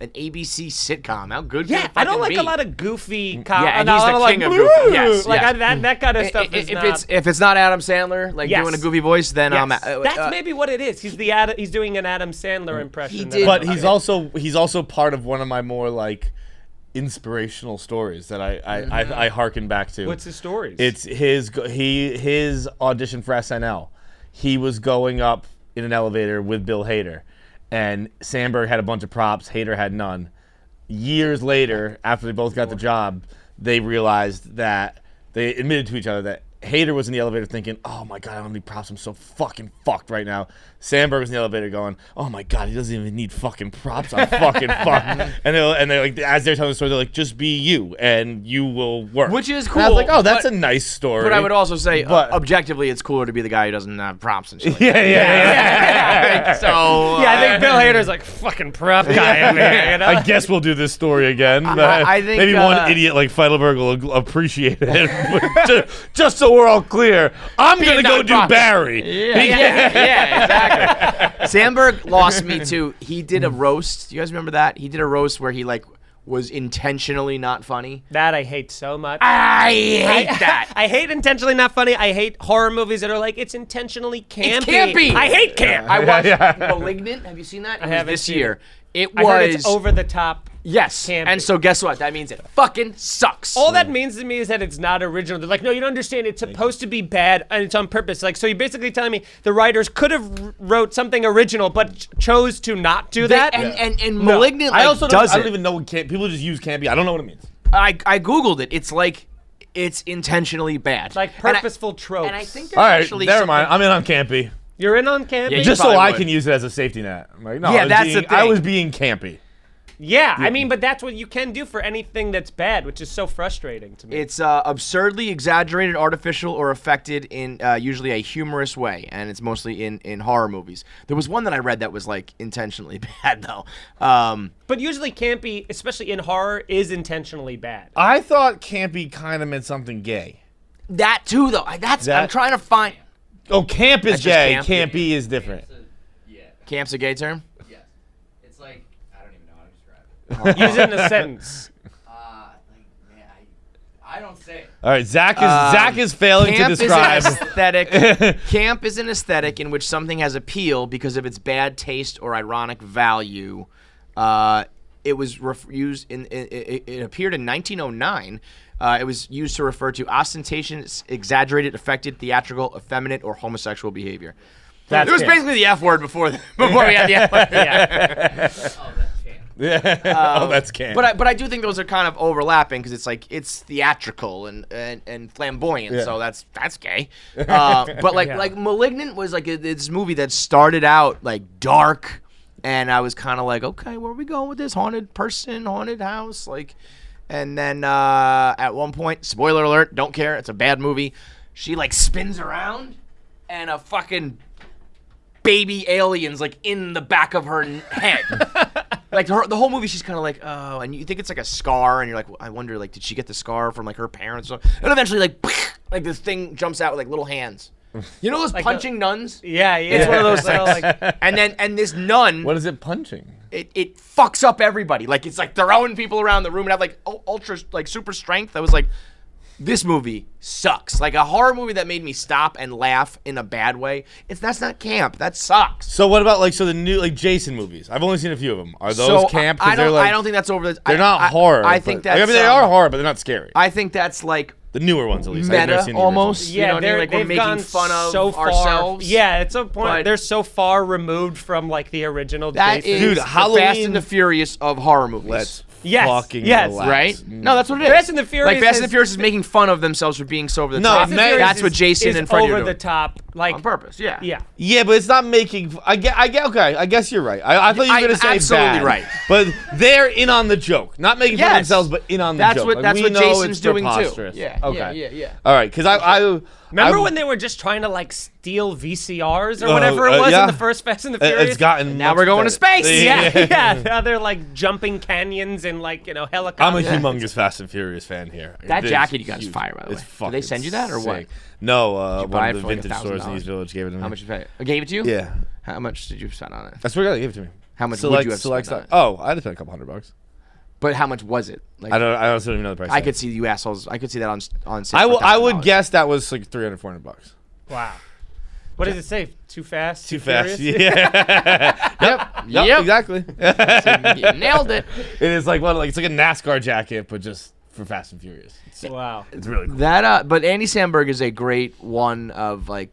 ABC sitcom. How good can it I don't fucking like be? a lot of goofy and he's the king of goofy. Yes, that kind of stuff is not. If it's not Adam Sandler doing a goofy voice, then that's maybe what it is. He's doing an Adam Sandler impression. He did. But he's also part of one of my more like inspirational stories that I harken back to. What's his stories? It's his audition for SNL. He was going up in an elevator with Bill Hader, and Sandberg had a bunch of props. Hader had none. Years later, after they both got the job, they realized that they admitted to each other that Hader was in the elevator thinking, oh my God, I don't have any props. I'm so fucking fucked right now. Sandberg was in the elevator going, oh my God, he doesn't even need fucking props. I'm fucking fucked. And they're like, as they're telling the story, they're like, just be you and you will work. Which is cool. And I was like, oh, that's a nice story. But I would also say, But- objectively, it's cooler to be the guy who doesn't have props and shit. Like Yeah. So I think Bill Hader's like fucking prop guy. I guess we'll do this story again. I think, maybe one idiot like Feidelberg will appreciate it. just so we're all clear, I'm going to go do props. Barry. Yeah, exactly. Sandberg lost me too. He did a roast. Do you guys remember that? He did a roast where he was intentionally not funny. That I hate so much. I hate that. I hate intentionally not funny. I hate horror movies that are like, it's intentionally campy. It's campy. I hate camp. I watched Malignant. Have you seen that? It was haven't this seen year. it. It I was heard it's over the top. Yes. campy. And so guess what? That means it fucking sucks. All that means to me is that it's not original. They're like, no, you don't understand. It's supposed to be bad, and it's on purpose. Like, so you're basically telling me the writers could have wrote something original, but chose to not do that. And Malignant I also does I don't it. even know what people just use campy. I don't know what it means. I googled it. It's like it's intentionally bad. Like purposeful tropes. And I think there's All right, actually never something- mind. I'm in on campy. You're in on campy? Yeah, Just so probably I would. can use it as a safety net. I'm like, no, Yeah, that's the I thing. was being campy. Yeah, I mean, but that's what you can do for anything that's bad, which is so frustrating to me. It's absurdly exaggerated, artificial, or affected in usually a humorous way, and it's mostly in horror movies. There was one that I read that was like intentionally bad though. But usually campy, especially in horror, is intentionally bad. I thought campy kind of meant something gay. That too though. I'm trying to find. Oh, camp is That's just gay. camp. Campy is different. Camp's a gay term. Yes. It's like, I don't even know how to describe it. Use it in a sentence. I don't say it. All right, Zach is failing to describe. Is an aesthetic. Camp is an aesthetic in which something has appeal because of its bad taste or ironic value. It was used in. It appeared in 1909. It was used to refer to ostentatious, exaggerated, affected, theatrical, effeminate, or homosexual behavior. It was basically the F word before we had the F word. Yeah. Oh, that's camp. Oh, that's camp. But I do think those are kind of overlapping because it's like it's theatrical and flamboyant, Yeah. so that's gay. But like Malignant was like this movie that started out like dark, and I was kind of like, okay, where are we going with this? Haunted person, haunted house, like, and then at one point, spoiler alert, don't care, it's a bad movie. She like spins around, and a fucking baby alien's like in the back of her head. Like the whole movie, she's kind of like, oh, and you think it's like a scar, and you're like, I wonder, like, did she get the scar from like her parents? And eventually, like this thing jumps out with like little hands. You know those Like punching nuns? Yeah, yeah. It's one of those things. And this nun, What is it punching? it fucks up everybody. Like it's like throwing people around the room and have like ultra like super strength. I was like, this movie sucks. Like a horror movie that made me stop and laugh in a bad way. That's not camp. That sucks. So what about like the new like Jason movies? I've only seen a few of them. Are those camp? 'Cause I don't. they're, like, I don't think that's over the. They're not horror. I think that's. I mean, they are horror, but they're not scary. I think that's like The newer ones, at least. I've never meta seen the almost. originals. You know Yeah, what I mean? Like we're they've making gone fun of so far. ourselves. Yeah, it's a point. But- They're so far removed from like the original. That Jason. is Dude, the Fast Halloween- and the Furious of horror movies. Let's Yes, fucking yes. relax. Right? No, that's what it is. Fast and the Furious Like Fast and is- the Furious is making fun of themselves for being so over the No, top. Fast and the Furious That's what Jason is and Freddy are over doing. the top, like On purpose, yeah. Yeah. Yeah, but it's not making. Okay. I guess you're right. I thought you were I'm gonna say absolutely bad, right. But they're in on the joke, not making fun of Yes. themselves, but in on the That's joke. what Like, that's we what know Jason's it's doing too. preposterous. Yeah. Okay. Yeah. All right, because I Remember when they were just trying to like steal VCRs or whatever it Oh, was yeah. in the first Fast and the Furious? It's gotten. Now much we're going better. to space. yeah. Now they're like jumping canyons and like I'm a helicopters. humongous Fast and Furious fan here. That It is jacket you got is huge. fire, by the It's way. Did fucking they send you that or what? sick. No, buy one it of the for, like, vintage stores in $1,000? East Village gave it to me. How much did you pay? I gave it to you? Yeah, How much did you spend on it? I swear to God, they gave it to me. How much Select, would you have select spent on stock. it? Oh, I had to spend a couple $100. But how much was it? Like, I don't even know the price. I tag. could see you assholes. I could see that on sale. I would guess that was like $300, $400. Wow. What does it say? Too fast? Too fast. Furious? Yeah. Yep. Exactly. You nailed it. It is like it's like a NASCAR jacket, but just for Fast and Furious. Wow. It's really cool. That but Andy Samberg is a great one of I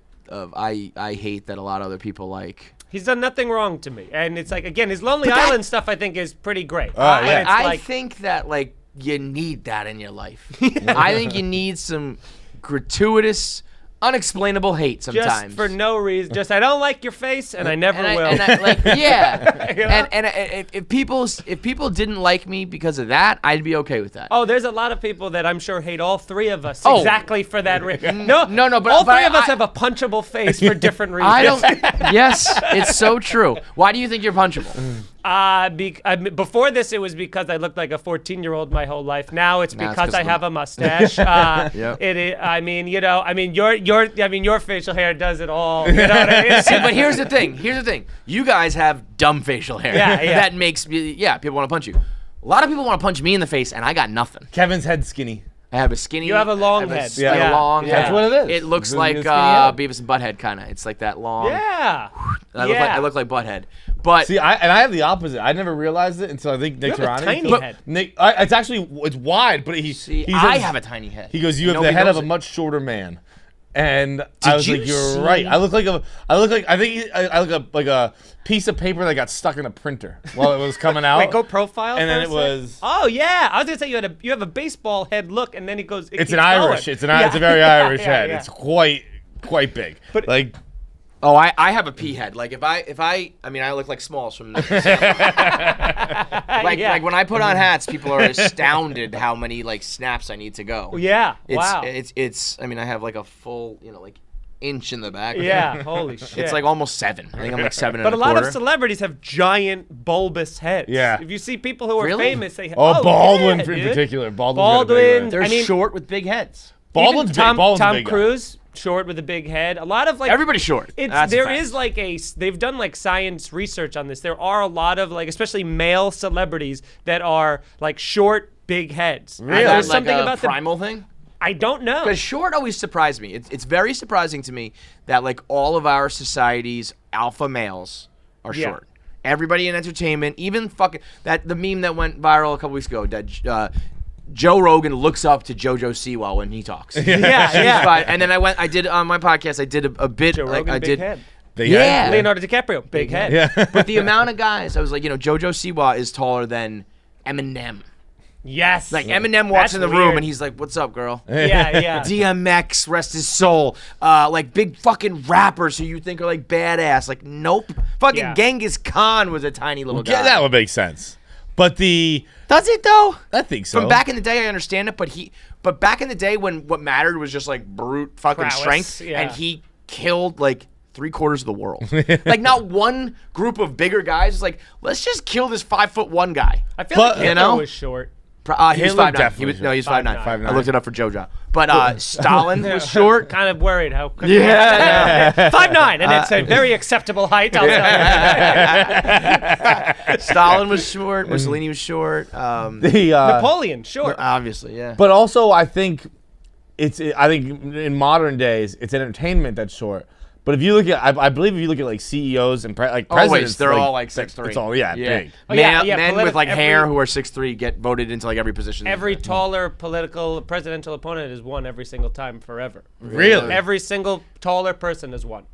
hate that a lot of other people like. He's done nothing wrong to me. And it's like, again, his Lonely Island stuff I think is pretty great. yeah. And it's I like, think that like you need that in your life. I think you need some gratuitous, unexplainable hate sometimes. just for no reason. Just, I don't like your face and I never and will. I, like, yeah. You know? And if people didn't like me because of that, I'd be okay with that. Oh, there's a lot of people that I'm sure hate all three of us Oh. exactly for that reason. No, but all three of us I- have a punchable face for different reasons. I don't. Yes, it's so true. Why do you think you're punchable? Before this, it was because I looked like a 14-year-old my whole life. Now it's Now it's because 'cause I of have a mustache. Yep. It is. I mean, your facial hair does it all. You know what I mean? See, but here's the thing. You guys have dumb facial hair. Yeah. That makes me. Yeah, people want to punch you. A lot of people want to punch me in the face, and I got nothing. Kevin's head skinny. I have a skinny. You have a long I head. Like a long Yeah. head. That's what it is. It looks It's a like skinny head. Beavis and Butthead kind of. It's like that long. Yeah. I look like Butthead. But See, I have the opposite. I never realized it until I think Nick You have a Tirani. tiny But head. Nick, it's wide, but he see, he I says- have a tiny head. He goes, "You have the Nobody head of knows a it." much shorter man," and I was you like, "You're see- right. I look like I look like a piece of paper that got stuck in a printer while it was coming out." Wait, go profile. And then for a it sec. was- Oh yeah, I was gonna say you have a baseball head look, and then it goes. It's an Irish. It's a very Irish head. Yeah. It's quite big. But- like, Oh, I have a pea head. Like if I mean I look like Smalls from like Yeah. like when I put on hats, people are astounded how many like snaps I need to go. Yeah. It's, Wow. It's I mean I have like a full like inch in the back. Yeah. Holy shit. It's like almost 7. I think I'm like 7 But and a a lot quarter. of celebrities have giant bulbous heads. Yeah. If you see people who are Really? famous, they have. Baldwin yeah, in dude. particular. Baldwin. They're I mean, short with big heads. Baldwin's even Tom, big. Baldwin's Tom big guy. Cruise, short with a big head. A lot of like Everybody's short. That's a there fact. is like they've done like science research on this. There are a lot of like especially male celebrities that are like short, big heads. And Really? There's like something a about the primal thing. I don't know. Because short always surprised me. It's very surprising to me that like all of our society's alpha males are Yeah. short. Everybody in entertainment, even fucking the meme that went viral a couple weeks ago, that Joe Rogan looks up to JoJo Siwa when he talks. Yeah, She's yeah. fine. And then I did on my podcast, I did a bit. Joe Rogan, I big did. head. Big Yeah. head. Leonardo DiCaprio, big head. Yeah. But the amount of guys, I was like, JoJo Siwa is taller than Eminem. Yes. Like Eminem walks That's in the weird. room and he's like, "What's up, girl?" Yeah, yeah. DMX, rest his soul. Like big fucking rappers who you think are like badass. Like, nope. Fucking Yeah. Genghis Khan was a tiny little guy. Yeah, that would make sense. But Does it though? I think so. From back in the day, I understand it, but back in the day when what mattered was just like brute fucking Prowess, strength, yeah. and he killed like 3/4 of the world. Like, not one group of bigger guys is like, let's just kill this 5'1" guy. I feel like Hitler you know? was short. He was Hitler 5'9". definitely He was 5'9". 5'9". I looked it up for JoJo. But Stalin was short. Kind of worried how quick. Yeah. 5'9", and it's a very acceptable height. I'll tell you. Stalin was short. Mussolini was short. Napoleon, short. Obviously, yeah. But also, I think in modern days, it's entertainment that's short. But if you look at, I believe if you look at like CEOs and presidents, they're all like 6'3". It's all big. Oh, yeah, Men with like hair who are 6'3" get voted into like every position. Every taller presidential opponent has won every single time forever. Really? Every single taller person has won.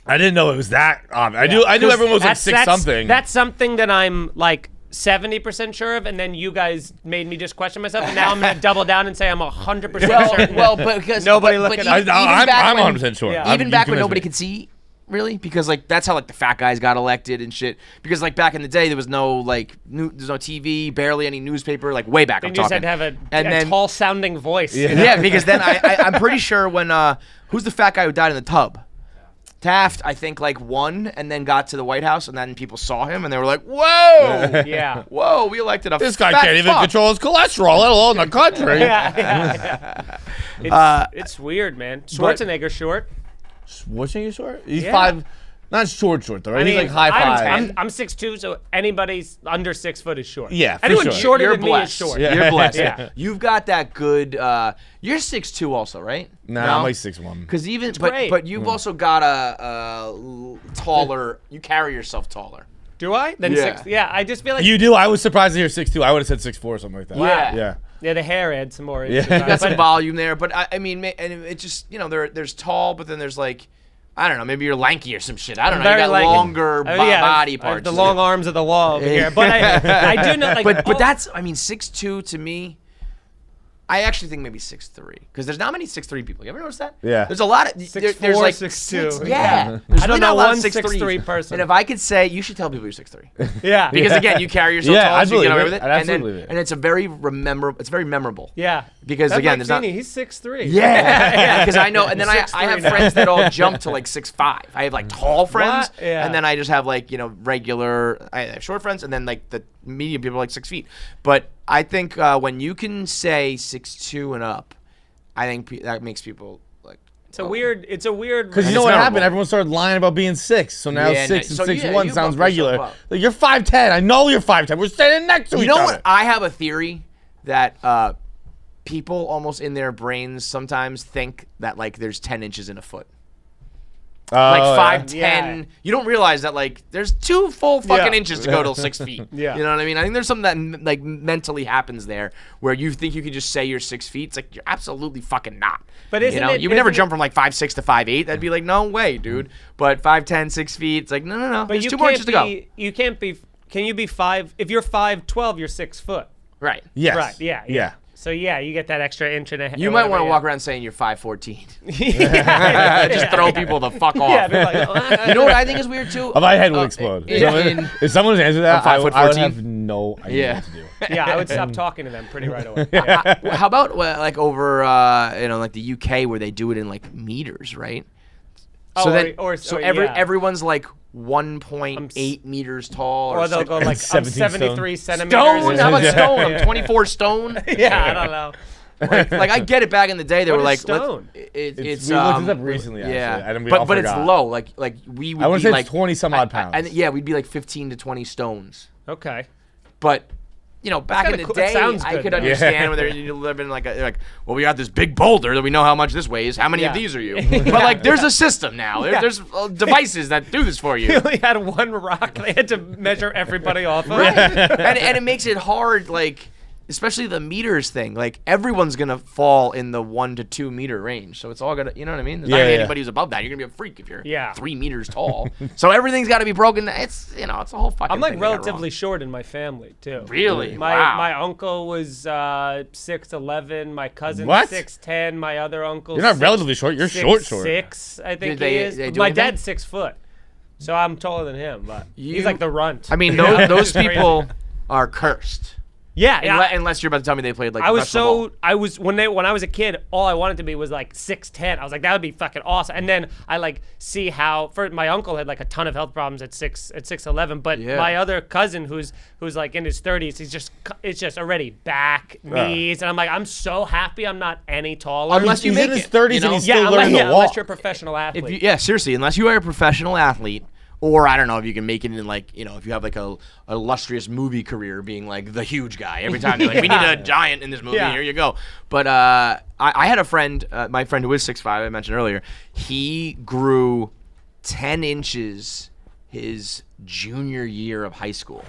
I didn't know it was that. I knew everyone was like six something. That's something that I'm like 70% sure of, and then you guys made me just question myself, and now I'm gonna double down and say I'm 100% certain. Well, but because nobody look at us. I'm 100% sure. Yeah. Even back when nobody could see, really, because like that's how like the fat guys got elected and shit. Because like back in the day, there was no there's no TV, barely any newspaper. Like way back, You I'm just talking. had to have a tall sounding voice. Yeah, because then I'm pretty sure when who's the fat guy who died in the tub? Taft, I think, like won and then got to the White House, and then people saw him and they were like, "Whoa, Yeah. whoa, we elected a This guy fat can't even fuck." control his cholesterol, let alone the country. It's weird, man. Schwarzenegger's short. Schwarzenegger short? He's Yeah. 5, not short though, right? He's like high 5. I'm 6'2", so anybody's under 6 foot is short. Yeah, for anyone sure. shorter You're than blessed. me is short. Yeah. You're blessed. Yeah. You've got that good. You're 6'2" also, right? Nah, I'm like 6'1". Because even great. but you've also got a taller. You carry yourself taller. Do I? Then Yeah. 6. Yeah, I just feel like You do? I was surprised to hear 6'2". I would have said 6'4" or something like that. Yeah. Yeah. yeah, the hair adds some more. Yeah. Yeah, You Got some volume there, but I mean, and it just there's tall, but then there's like. I don't know. Maybe you're lanky or some shit. I don't know. You got longer body parts. The long arms of the law over here. But I do know. Like, But that's 6'2" to me. I actually think maybe 6'3", because there's not many 6'3" people. You ever notice that? Yeah. There's a lot of 6'4", there's like 6'2". Yeah. There's I don't really not know a lot one of 6'3" person. And if I could say, you should tell people you're 6'3". Yeah. Because again, you carry yourself Yeah, tall, I'd so you get believe away it. with it. I'd absolutely believe it. And it's a very memorable. Yeah. Because That's again, like there's not. Feeney, he's 6'3". Yeah, because I know, and then I 6'3" have now. friends that all jump to like 6'5". I have like tall friends, What? Yeah. and then I just have like regular. I have short friends, and then like the medium people are like 6 feet. But I think when you can say 6'2" and up, I think that makes people like. It's a weird. Because you it's know what happened? memorable. Everyone started lying about being 6. So now Yeah, 6 so and yeah, 6'1" you sounds bumped yourself regular. up. Like, you're 5'10". I know you're 5'10". We're standing next to each You know other. what? I have a theory that people almost in their brains sometimes think that like there's 10 inches in a foot. Like 5'10". Yeah. You don't realize that like there's 2 full fucking Yeah. inches to go till 6 feet. Yeah. You know what I mean? I think there's something that like mentally happens there where you think you can just say you're 6 feet. It's like you're absolutely fucking not. But isn't it- you would never isn't jump from like 5'6" to 5'8". That'd be like no way, dude. But 5'10", 6 feet. It's like no. But There's you 2 more inches to go. You can't be. Can you be 5? If you're 5'12", you're 6 foot. Right. Yes. Right. Yeah. So yeah, you get that extra inch and a half. You might want to walk aund saying you're 5'14". Yeah. Just throw people the fuck off. Yeah, be like, You know what I think is weird too? My head would explode. If someone was answering that, I'm 5'14". I would have no idea Yeah. what to do. yeah, I would stop talking to them pretty right away. Yeah. How about like over like the UK where they do it in like meters, right? So Oh, then, or yeah. everyone's like 1.8 meters tall, Or they'll go like I'm 17 73 centimeters. stone. How about Yeah. stone? I'm 24 stone. Yeah, I don't know. Like I get it. Back in the day, they What were is like, stone? it's We looked this up recently, actually, yeah, and we all but it's forgot. low. Like we would I wanna be say it's like 20 some odd pounds. And yeah, we'd be like 15 to 20 stones. Okay. But back in kinda the cool. That day, sounds I good, could though. understand whether you live in like well, we got this big boulder that we know how much this weighs. How many of Yeah. these are you? But like, there's a system now. There's devices that do this for You you. only had one rock. They had to measure everybody off of. and it makes it hard, like, especially the meters thing. Like, everyone's gonna fall in the 1 to 2 meter range. So it's all gonna, you know what I mean? There's not gonna be anybody who's above that. You're gonna be a freak if you're 3 meters tall. So ever'everything's got to be broken. It's it's a whole fucking. I'm like thing they got relatively wrong. short in my family too. Really? My uncle was 6'11". My cousin What? 6'10". My other uncle. You're not relatively short. You're short. 6'6", I think Did he is. they do My anything? dad's 6 foot, so I'm taller than him. But You- he's like the runt. I mean, those It's crazy. people are cursed. Yeah, Unless you're about to tell me they played like I was professional ball. when I was a kid, all I wanted to be was like 6'10". I was like, that would be fucking awesome. And then I like see how my uncle had like a ton of health problems at 6'11", but my other cousin who's like in his 30s, it's just already back, knees, and I'm like, I'm so happy I'm not any taller. Unless you he's make in his it, 30s you know? and he's still learning to walk. Unless you're a professional athlete. Seriously, unless you are a professional athlete, or I don't know if you can make it in like, if you have like a illustrious movie career being like the huge guy. Every time you're like, we need a giant in this movie, here you go. But I had a friend, my friend who is 6'5", I mentioned earlier, he grew 10 inches his junior year of high school.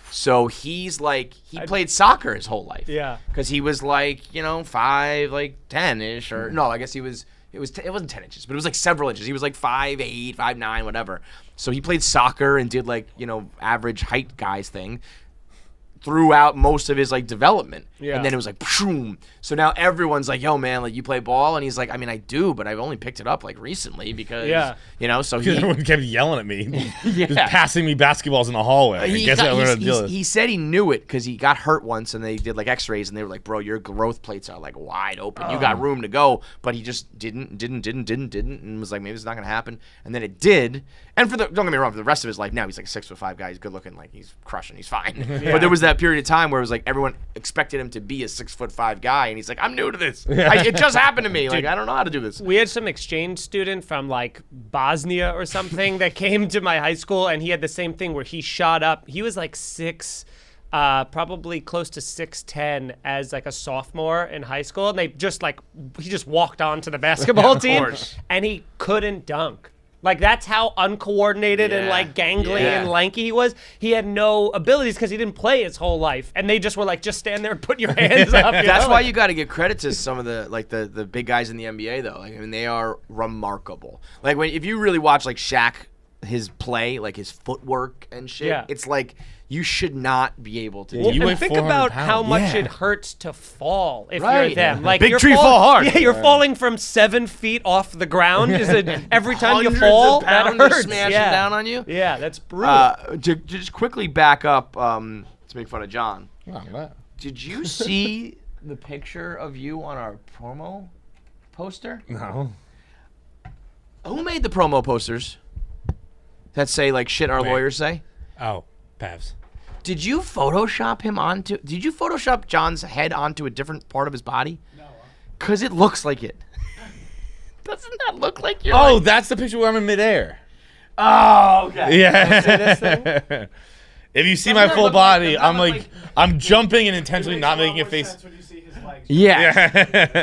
So he's like, he played soccer his whole life. Yeah. Because he was like, 5, like 10-ish, or no, I guess it wasn't 10 inches, but it was like several inches. He was like 5'8", 5'9", whatever. So he played soccer and did like, average height guys thing throughout most of his like development. Yeah. And then it was like, boom. So now everyone's like, yo, man, like you play ball? And he's like, I mean, I do, but I've only picked it up like recently because, so he Everyone kept yelling at me. Just passing me basketballs in the hallway. I guess I learned how to do this. He said he knew it because he got hurt once and they did like x-rays and they were like, bro, your growth plates are like wide open. You got room to go. But he just didn't and was like, maybe it's not going to happen. And then it did. And don't get me wrong, for the rest of his life now, he's like a 6'5" guy. He's good looking. Like he's crushing. He's fine. But there was that period of time where it was like everyone expected him to be a 6'5" guy. And he's like, I'm new to this. It just happened to me. Like, I don't know how to do this. We had some exchange student from like Bosnia or something that came to my high school, and he had the same thing where he shot up. He was like probably close to 6'10" as like a sophomore in high school, and he just walked onto the basketball team, and he couldn't dunk. Like, that's how uncoordinated and like gangly and lanky he was. He had no abilities because he didn't play his whole life, and they just were like, just stand there and put your hands up. That's why you got to give credit to some of the big guys in the NBA though. Like, I mean, they are remarkable. Like if you really watch like Shaq, his play, like his footwork and shit, it's like you should not be able to. You and think about how much it hurts to fall if you're them. Like big tree fall hard. Yeah, you're falling from 7 feet off the ground. Every time you fall, that hurts. Smashing down on you. Yeah, that's brutal. To just quickly back up to make fun of John. Oh, Did you see the picture of you on our promo poster? no. Who made the promo posters that say like shit our lawyers say? Oh, Pavs. Did you Photoshop him onto? Did you Photoshop John's head onto a different part of his body? No. Cause it looks like it. Doesn't that look like you're? Oh, that's the picture where I'm in midair. Oh, okay. Yeah. See this thing? If you see my full body, I'm like, I'm jumping and intentionally not making a face. When you see his legs. Yeah.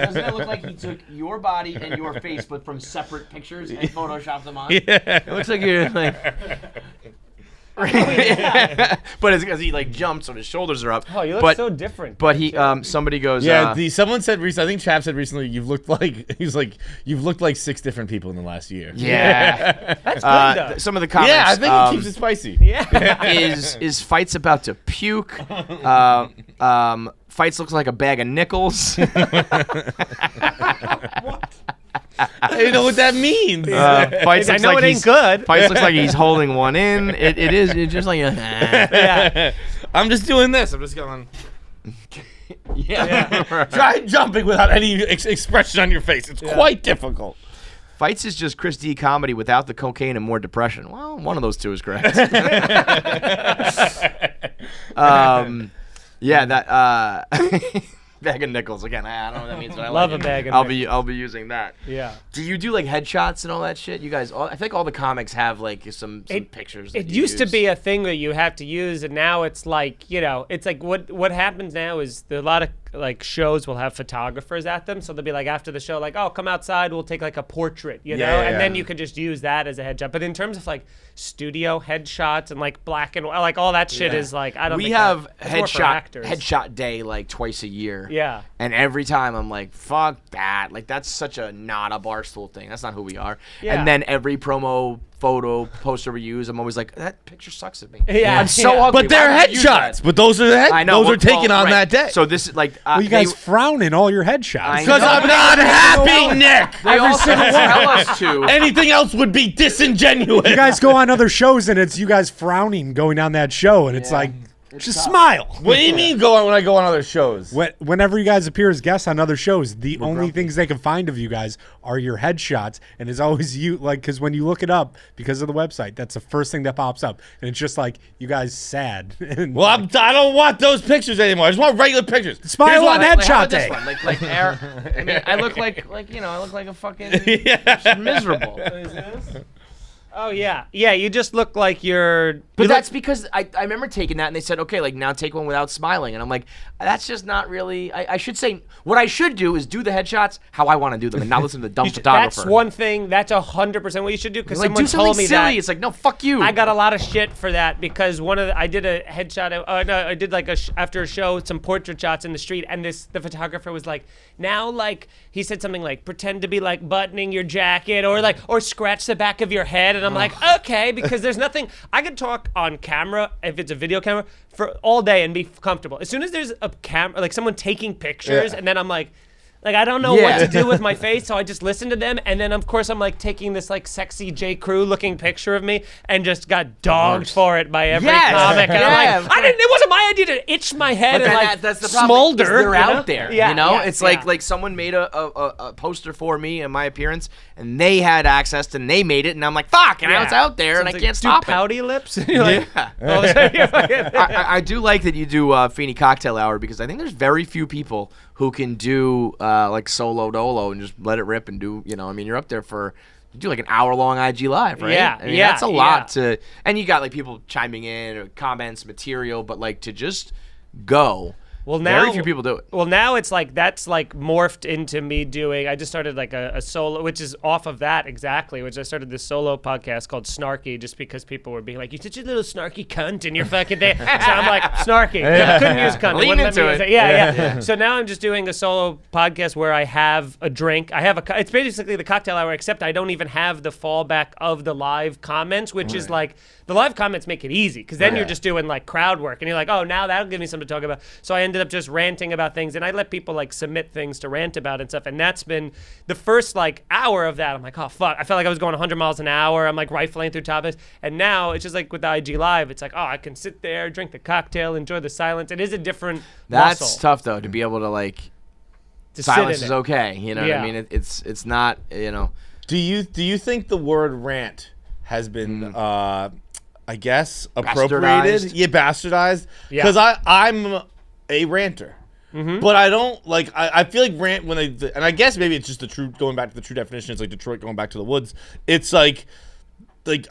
Doesn't it look like he took your body and your face, but from separate pictures and photoshopped them on? Yeah. It looks like you're like. But it's because he like jumped, so his shoulders are up. Oh, you look so different. But he, somebody goes. Yeah, someone said recently. I think Chap said recently. You've looked like 6 different people in the last year. Yeah, that's good though. Some of the comments. Yeah, I think it keeps it spicy. Yeah. Is Feits about to puke? Feits looks like a bag of nickels. I don't know what that means. Feits I know it ain't good. Feits looks like he's holding one in. It is. It's just like a. Yeah. I'm just doing this. I'm just going. Yeah. Try jumping without any expression on your face. It's quite difficult. Feits is just Chris D comedy without the cocaine and more depression. Well, one of those two is correct. Yeah, that bag of nickels again. I don't know what that means, but I Love like a bag of I'll nickels. be using that. Yeah. Do you do like headshots and all that shit? You guys, I think all the comics have like some pictures. It used to be a thing that you have to use, and now it's like, it's like what happens now is a lot of like shows will have photographers at them, so they'll be like after the show, like, oh, come outside, we'll take like a portrait, and then you could just use that as a headshot. But in terms of like studio headshots and like black and white, like all that shit is like, I don't. We think have that's more for actors. headshot day like twice a year. Yeah. And every time I'm like, fuck that. Like that's such a not a Barstool thing. That's not who we are. Yeah. And then every promo photo poster we use, I'm always like, that picture sucks at me. Yeah. I'm so ugly. But they're Why would you use that? headshots. But those are the I know. Those are taken on right. that day. So this is like. Well, you guys frown in all your headshots. I Because know. I'm not happy, Nick. They also tell us to. Anything else would be disingenuous. You guys go on other shows and it's you guys frowning going on that show, and it's like, Just smile. What do you mean go on when I go on other shows? Whenever you guys appear as guests on other shows, the only things they can find of you guys are your headshots, and it's always you. Like, because when you look it up because of the website, that's the first thing that pops up, and it's just like you guys sad. Well, I don't want those pictures anymore. I just want regular pictures. Smile on headshot day. Like I mean, I look like I look like a fucking just miserable. Oh yeah, you just look like you're. But that's because I remember taking that and they said, okay, like now take one without smiling, and I'm like, that's just not really. I should say what I should do is do the headshots how I want to do them and not listen to the dumb photographer. That's one thing. That's 100% what you should do because someone do something told me silly. that. It's like no, fuck you. I got a lot of shit for that because I did a headshot. I did like after a show some portrait shots in the street, and the photographer was like, now like he said something like pretend to be like buttoning your jacket or scratch the back of your head, and I'm like okay because there's nothing I could talk on camera if it's a video camera for all day and be comfortable. As soon as there's a camera like someone taking pictures and then I'm like I don't know what to do with my face, so I just listen to them, and then of course I'm like taking this like sexy J. Crew looking picture of me and just got dogged for it by every comic. And I'm like, it wasn't my idea to itch my head and like that's the problem. smolder. They're out there, you know. It's like someone made a poster for me and my appearance, and they had access to, and they made it, and I'm like, fuck, and now it's out there, and I can't stop it. Pouty lips. I do like that you do Feeney Cocktail Hour because I think there's very few people who can do like solo dolo and just let it rip and do, I mean, you're up there for, you do like an hour-long IG Live, right? Yeah, I mean, that's a lot to, and you got like people chiming in or comments, material, but like to just go. Well, now very few people do it. Well, now it's like that's like morphed into me doing. I just started like a solo, which is off of that exactly. Which I started this solo podcast called Snarky, just because people were being like, "You're such a little snarky cunt in your fucking day." So I'm like, snarky. I couldn't use cunt. Lean into it. Yeah. So now I'm just doing a solo podcast where I have a drink. It's basically the cocktail hour, except I don't even have the fallback of the live comments, which is like the live comments make it easy because then you're just doing like crowd work and you're like, oh, now that'll give me something to talk about. So I ended up just ranting about things, and I let people like submit things to rant about and stuff, and that's been the first like hour of that. I'm like, oh fuck, I felt like I was going 100 miles an hour. I'm like rifling through topics, and now it's just like with the IG Live, it's like, oh, I can sit there, drink the cocktail, enjoy the silence. It is a different That's muscle tough though, to be able to like to silence sit in is it. okay, you know what I mean? It's not, Do you think the word rant has been I guess appropriated? Bastardized? Yeah, bastardized. Yeah. Because I'm a ranter. But I don't like. I feel like rant when and I guess maybe it's just the true going back to the true definition. It's like Detroit going back to the woods. It's like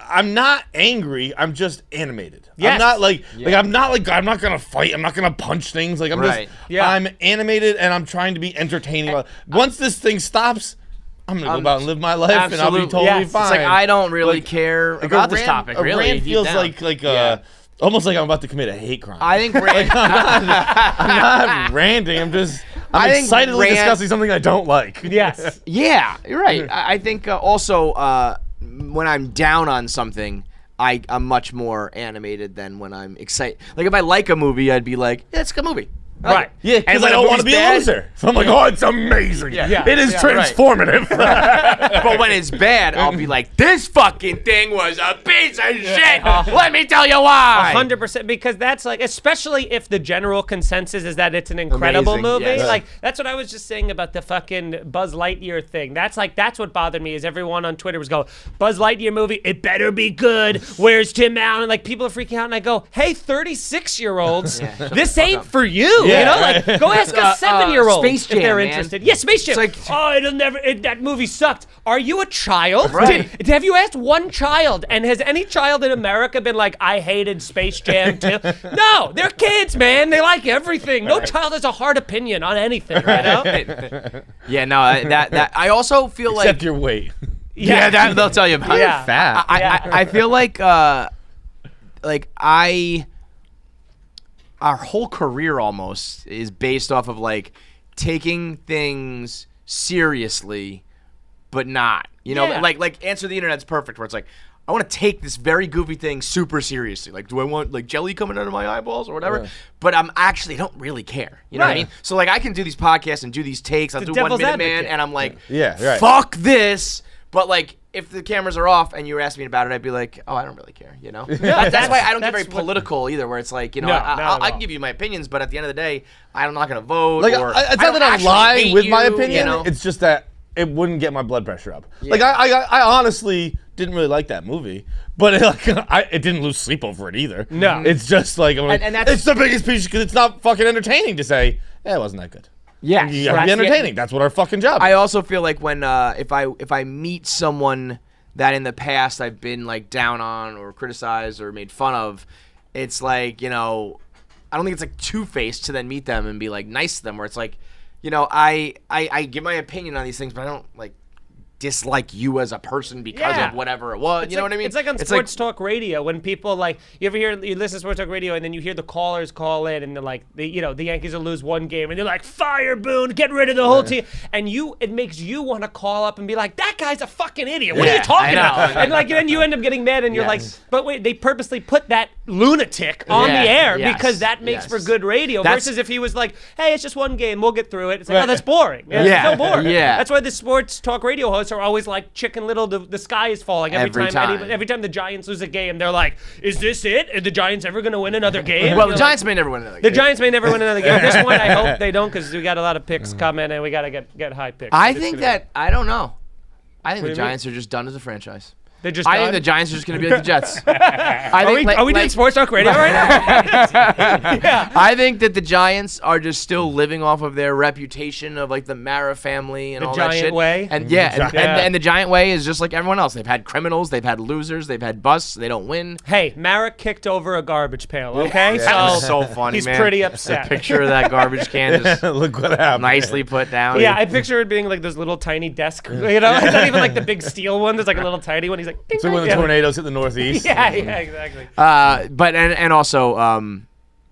I'm not angry. I'm just animated. Yes. I'm not like I'm not gonna fight. I'm not gonna punch things. Like I'm Right. just I'm animated and I'm trying to be entertaining. Once this thing stops, I'm gonna go out and live my life and I'll be totally fine. Yes. It's like I don't really Like, care Like about a this rant, topic. A Really, rant deep feels down. like almost like I'm about to commit a hate crime. I think rant. I'm not ranting. I'm I think excitedly rant- discussing something I don't like. Yes. Yeah, you're right. I think also when I'm down on something, I'm much more animated than when I'm excited. Like if I like a movie, I'd be like, yeah, it's a good movie. I like Right. it. Yeah, And because when I don't want to movie's be a bad- loser. So I'm like, oh, it's amazing. Yeah. It is Yeah, right. transformative. But when it's bad, I'll be like, this fucking thing was a piece of shit. Let me tell you why. 100%, because that's like, especially if the general consensus is that it's an incredible Amazing, movie. yes. Like that's what I was just saying about the fucking Buzz Lightyear thing. That's what bothered me is everyone on Twitter was going, Buzz Lightyear movie, it better be good. Where's Tim Allen? And like people are freaking out, and I go, hey, 36-year-olds, this ain't for you. Yeah. You know, like go ask a 7-year-old Space if they're Jam, man. interested. Yeah, Space Jam. It's like- Oh, that movie sucked. Are you a child? Right. Have you asked one child? And has any child in America been like, I hated Space Jam too? No, they're kids, man. They like everything. No child has a hard opinion on anything, you know? Yeah, no, that I also feel like Except your weight. yeah, that they'll tell you about. Yeah. Fat. I feel like our whole career almost is based off of like taking things seriously but not, Yeah. like Answer the Internet's perfect, where it's like I want to take this very goofy thing super seriously. Like, do I want like jelly coming out of my eyeballs or whatever? Yeah. But I'm actually don't really care. You know what I Right. mean? So like I can do these podcasts and do these takes. I'll do 1 devil's Minute Man, advocate. and I'm like, Yeah, right. fuck this. But like if the cameras are off and you were asking me about it, I'd be like, oh, I don't really care, you know? That's why I don't get very political either, where it's like, you know, I can give you my opinions, but at the end of the day, I'm not going to vote. Like, or it's not that I'm lying with my opinion. You know? It's just that it wouldn't get my blood pressure up. Yeah. Like, I honestly didn't really like that movie, but it didn't lose sleep over it either. No. It's just like, it's the biggest piece because it's not fucking entertaining to say, yeah, it wasn't that good. Yeah, you gotta be entertaining. That's what our fucking job is. I also feel like when if I meet someone that in the past I've been like down on or criticized or made fun of, it's like, you know, I don't think it's like two-faced to then meet them and be like nice to them, where it's like, you know, I give my opinion on these things, but I don't like dislike you as a person because of whatever it was. You know what I mean? It's like on sports talk radio when people like you listen to sports talk radio and then you hear the callers call in and they're like, the Yankees will lose one game and they're like, fire Boone, get rid of the whole team, and it makes you want to call up and be like, that guy's a fucking idiot. What are you talking about? And like then you end up getting mad and you're like, but wait, they purposely put that lunatic on the air because that makes for good radio. Versus if he was like, hey, it's just one game, we'll get through it. It's like, oh, that's boring. It's so boring. Yeah. That's why the sports talk radio hosts are always like Chicken Little, the sky is falling every time the Giants lose a game. They're like, is this it? Are the Giants ever going to win another game? Well, the Giants may never win another game. The Giants may never win another game. At this point, I hope they don't because we got a lot of picks coming and we got to get high picks. I think that I don't know. I think the Giants are just done as a franchise. They're just I think the Giants are just going to be like the Jets. Are we doing sports talk radio right now? I think that the Giants are just still living off of their reputation of like the Mara family and all that shit. The Giant way. And and the Giant way is just like everyone else. They've had criminals, they've had losers, they've had busts, they don't win. Hey, Mara kicked over a garbage pail, okay? That was so funny, he's man. He's pretty upset. The picture of that garbage can just look what happened. Nicely put down. Yeah, I picture it being like those little tiny desk, you know? It's not even like the big steel one. There's like a little tiny one. He's like, ding, so when the tornadoes hit the Northeast. Yeah, exactly. But and also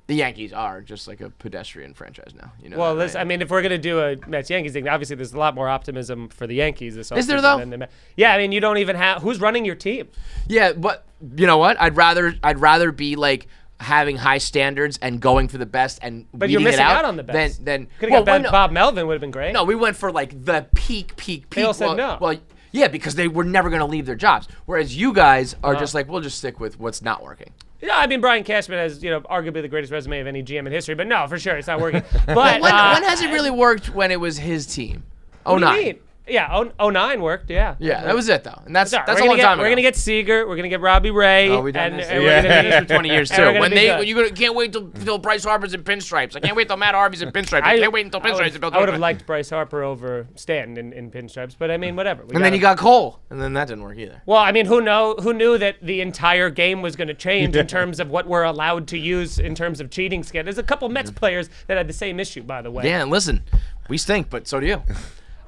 the Yankees are just like a pedestrian franchise now. You know. Well, I mean, if we're gonna do a Mets Yankees thing, obviously there's a lot more optimism for the Yankees this offseason. Is there though? Yeah, I mean, you don't even have who's running your team. Yeah, but you know what? I'd rather be like having high standards and going for the best and but you're missing out on the best. Then could have got Bob Melvin would have been great. No, we went for like the peak. They all said no. Well, yeah, because they were never going to leave their jobs. Whereas you guys are just like, we'll just stick with what's not working. Yeah, I mean, Brian Cashman has, arguably the greatest resume of any GM in history, but no, for sure, it's not working. But when has it really worked when it was his team? What do you mean? Yeah, 09 worked, yeah. Yeah, that was it, though. And that's a long time ago. We're going to get Seager. We're going to get Robbie Ray. Oh, we've done this. We're going to do this for 20 years, too. You can't wait till Bryce Harper's in pinstripes. I can't wait till Matt Harvey's in pinstripes. I can't wait until pinstripes. I would have liked Bryce Harper over Stanton in pinstripes, but I mean, whatever. And then you got Cole, and then that didn't work either. Well, I mean, who knew that the entire game was going to change in terms of what we're allowed to use in terms of cheating scandals? There's a couple Mets players that had the same issue, by the way. Yeah, and listen, we stink, but so do you.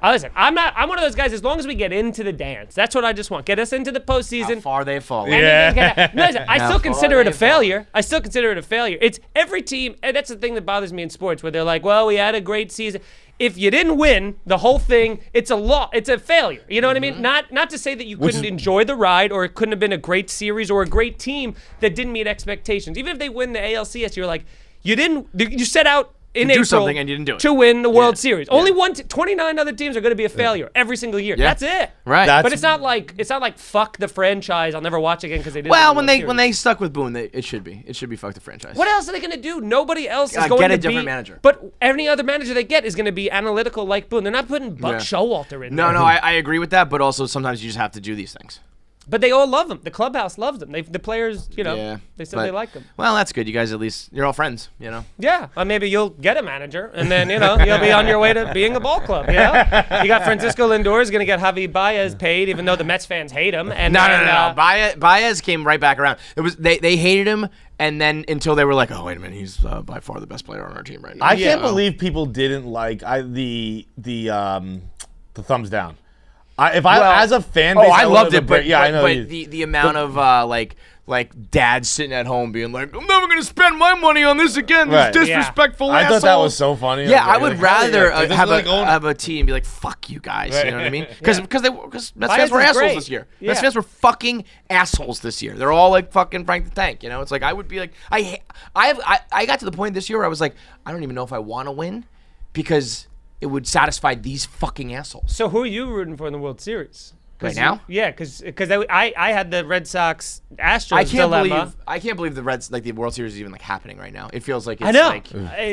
Listen, I'm one of those guys. As long as we get into the dance, that's what I just want. Get us into the postseason. How far they've fallen. Listen, I still consider it a failure. It's every team, and that's the thing that bothers me in sports, where they're like, "Well, we had a great season." If you didn't win the whole thing, it's a failure. You know what I mean? Not to say that you couldn't enjoy the ride, or it couldn't have been a great series or a great team that didn't meet expectations. Even if they win the ALCS, you're like, you set out in April something and you didn't do it to win the World Series. Only 29 other teams are going to be a failure every single year. That's it. Right. But it's not like fuck the franchise. I'll never watch again because they didn't. Well, when they stuck with Boone, it should be fuck the franchise. What else are they going to do? Nobody else is going to get a different manager. But any other manager they get is going to be analytical like Boone. They're not putting Buck Showalter in there. No, I agree with that. But also sometimes you just have to do these things. But they all love them. The clubhouse loves them. The players, they said they like them. Well, that's good. You guys you're all friends, Yeah. Or maybe you'll get a manager, and then, you'll be on your way to being a ball club, You got Francisco Lindor is going to get Javi Baez paid, even though the Mets fans hate him. And No. Baez came right back around. It was they hated him, and then until they were like, oh, wait a minute, he's by far the best player on our team right now. I can't believe people didn't like the thumbs down. As a fan base, I loved it, but I know. But the amount of like dads sitting at home being like, I'm never gonna spend my money on this again. This disrespectful I assholes. thought that was so funny. Yeah, I would rather have a team be like, fuck you guys. You know what I mean? Because Mets fans were assholes this year. Mets fans were fucking assholes this year. They're all like fucking Frank the Tank. It's like I would be like, I got to the point this year where I was like, I don't even know if I want to win because it would satisfy these fucking assholes. So who are you rooting for in the World Series? Right now? Yeah, because I had the Red Sox Astros dilemma. I can't believe the Reds like the World Series is even like happening right now. It feels like it's I know.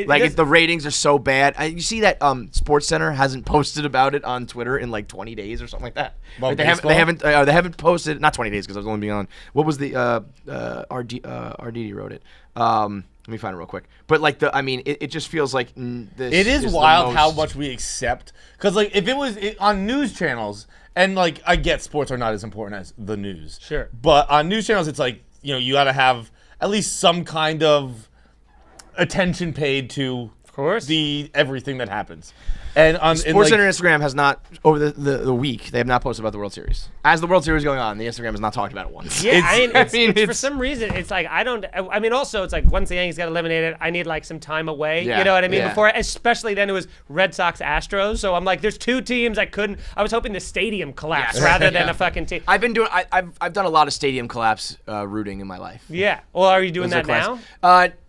like the ratings are so bad. You see that Sports Center hasn't posted about it on Twitter in like 20 days or something like that. About Like, they haven't posted, not 20 days because I was only being on. What was the RDD wrote it. Let me find it real quick. But like it just feels like this. It is wild how much we accept. Because like if it was on news channels, and like I get sports are not as important as the news. Sure. But on news channels, it's like you got to have at least some kind of attention paid to, of course, the everything that happens. And on Sports Center Instagram has not over the week they have not posted about the World Series. As the World Series is going on, the Instagram has not talked about it once. Yeah, it's for some reason it's like also it's like once the Yankees got eliminated, I need like some time away. Yeah, you know what I mean? yeah. Before, especially then it was Red Sox Astros. So I'm like, there's two teams I was hoping the stadium collapsed rather than a fucking team. I've done a lot of stadium collapse rooting in my life. Yeah. Well, are you doing that now?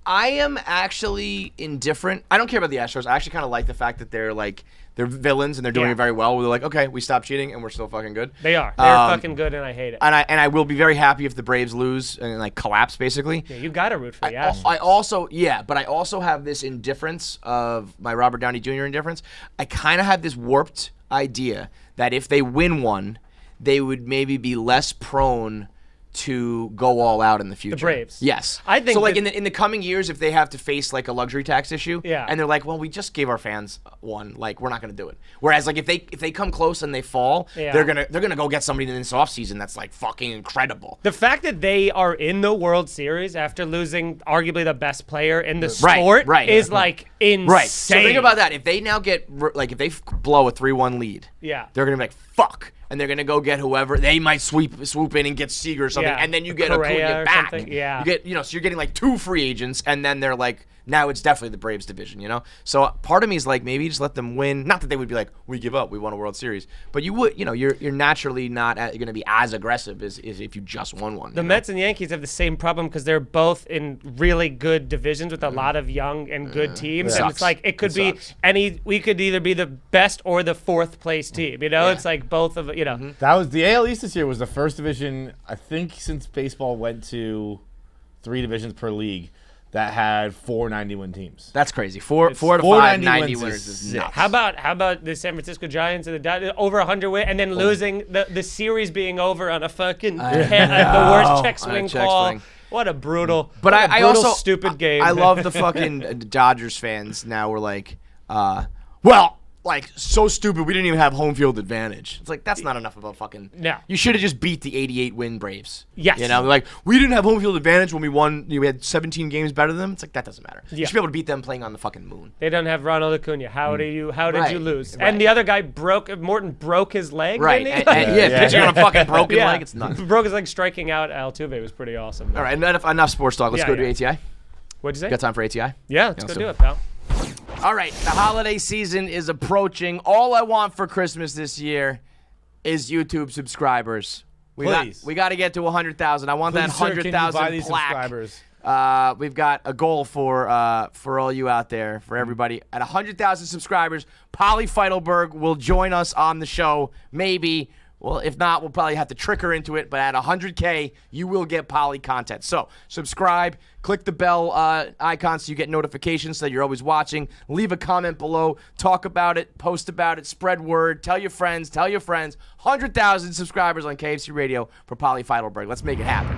I am actually indifferent. I don't care about the Astros. I actually kind of like the fact that they're villains and they're doing it very well. They're like, okay, we stopped cheating and we're still fucking good. They are. They're fucking good, and I hate it. And I will be very happy if the Braves lose and like collapse basically. Yeah, you gotta root for the Astros. But I also have this indifference of my Robert Downey Jr. indifference. I kind of have this warped idea that if they win one, they would maybe be less prone to go all out in the future. The Braves. Yes. I think so. Like in the coming years, if they have to face like a luxury tax issue, and they're like, well, we just gave our fans one, like we're not going to do it. Whereas like if they come close and they fall, they're gonna go get somebody in this offseason that's like fucking incredible. The fact that they are in the World Series after losing arguably the best player in the sport is like insane. Right. So think about that. If they now get like if they blow a 3-1 lead, they're gonna be like fuck. And they're gonna go get whoever they might swoop in and get Seager or something, and then you get Acuna back. Yeah, you get so you're getting like 2 free agents, and then they're like now it's definitely the Braves division, So part of me is like maybe just let them win. Not that they would be like we give up, we won a World Series, but you would, you're naturally not gonna be as aggressive as if you just won one. The Mets and Yankees have the same problem because they're both in really good divisions with a lot of young and good teams, and it's like it could be we could either be the best or the 4th place team. It's like both of That was the AL East this year was the first division I think since baseball went to 3 divisions per league that had 4 90-win teams. That's crazy. 4 to 5 90 wins winners is nuts. How about the San Francisco Giants and the Dodgers over 100 win and then losing the series being over on a fucking the worst check swing call. What a brutal, I also stupid game. I love the fucking Dodgers fans now. We're like, well. Like so stupid, we didn't even have home field advantage. It's like that's not enough of a fucking. No, you should have just beat the 88 win Braves. Yes, they're like we didn't have home field advantage when we won. We had 17 games better than them. It's like that doesn't matter. You should be able to beat them playing on the fucking moon. They don't have Ronald Acuna. How did you lose? Right. And the other guy Morton broke his leg. Right, didn't he? Pitching on a fucking broken leg. It's nuts. Broke his leg striking out Altuve was pretty awesome. All right, enough sports talk. Let's go to ATI. What'd you say? Got time for ATI? Yeah, let's go do it, pal. All right, the holiday season is approaching. All I want for Christmas this year is YouTube subscribers. We got to get to 100,000. I want that 100,000 plaque. We've got a goal for all you out there, for everybody. At 100,000 subscribers, Polly Feidelberg will join us on the show. Maybe. Well, if not, we'll probably have to trick her into it. But at 100K, you will get Polly content. So subscribe, click the bell icon so you get notifications so that you're always watching. Leave a comment below. Talk about it. Post about it. Spread word. Tell your friends. 100,000 subscribers on KFC Radio for Polly Feidelberg. Let's make it happen.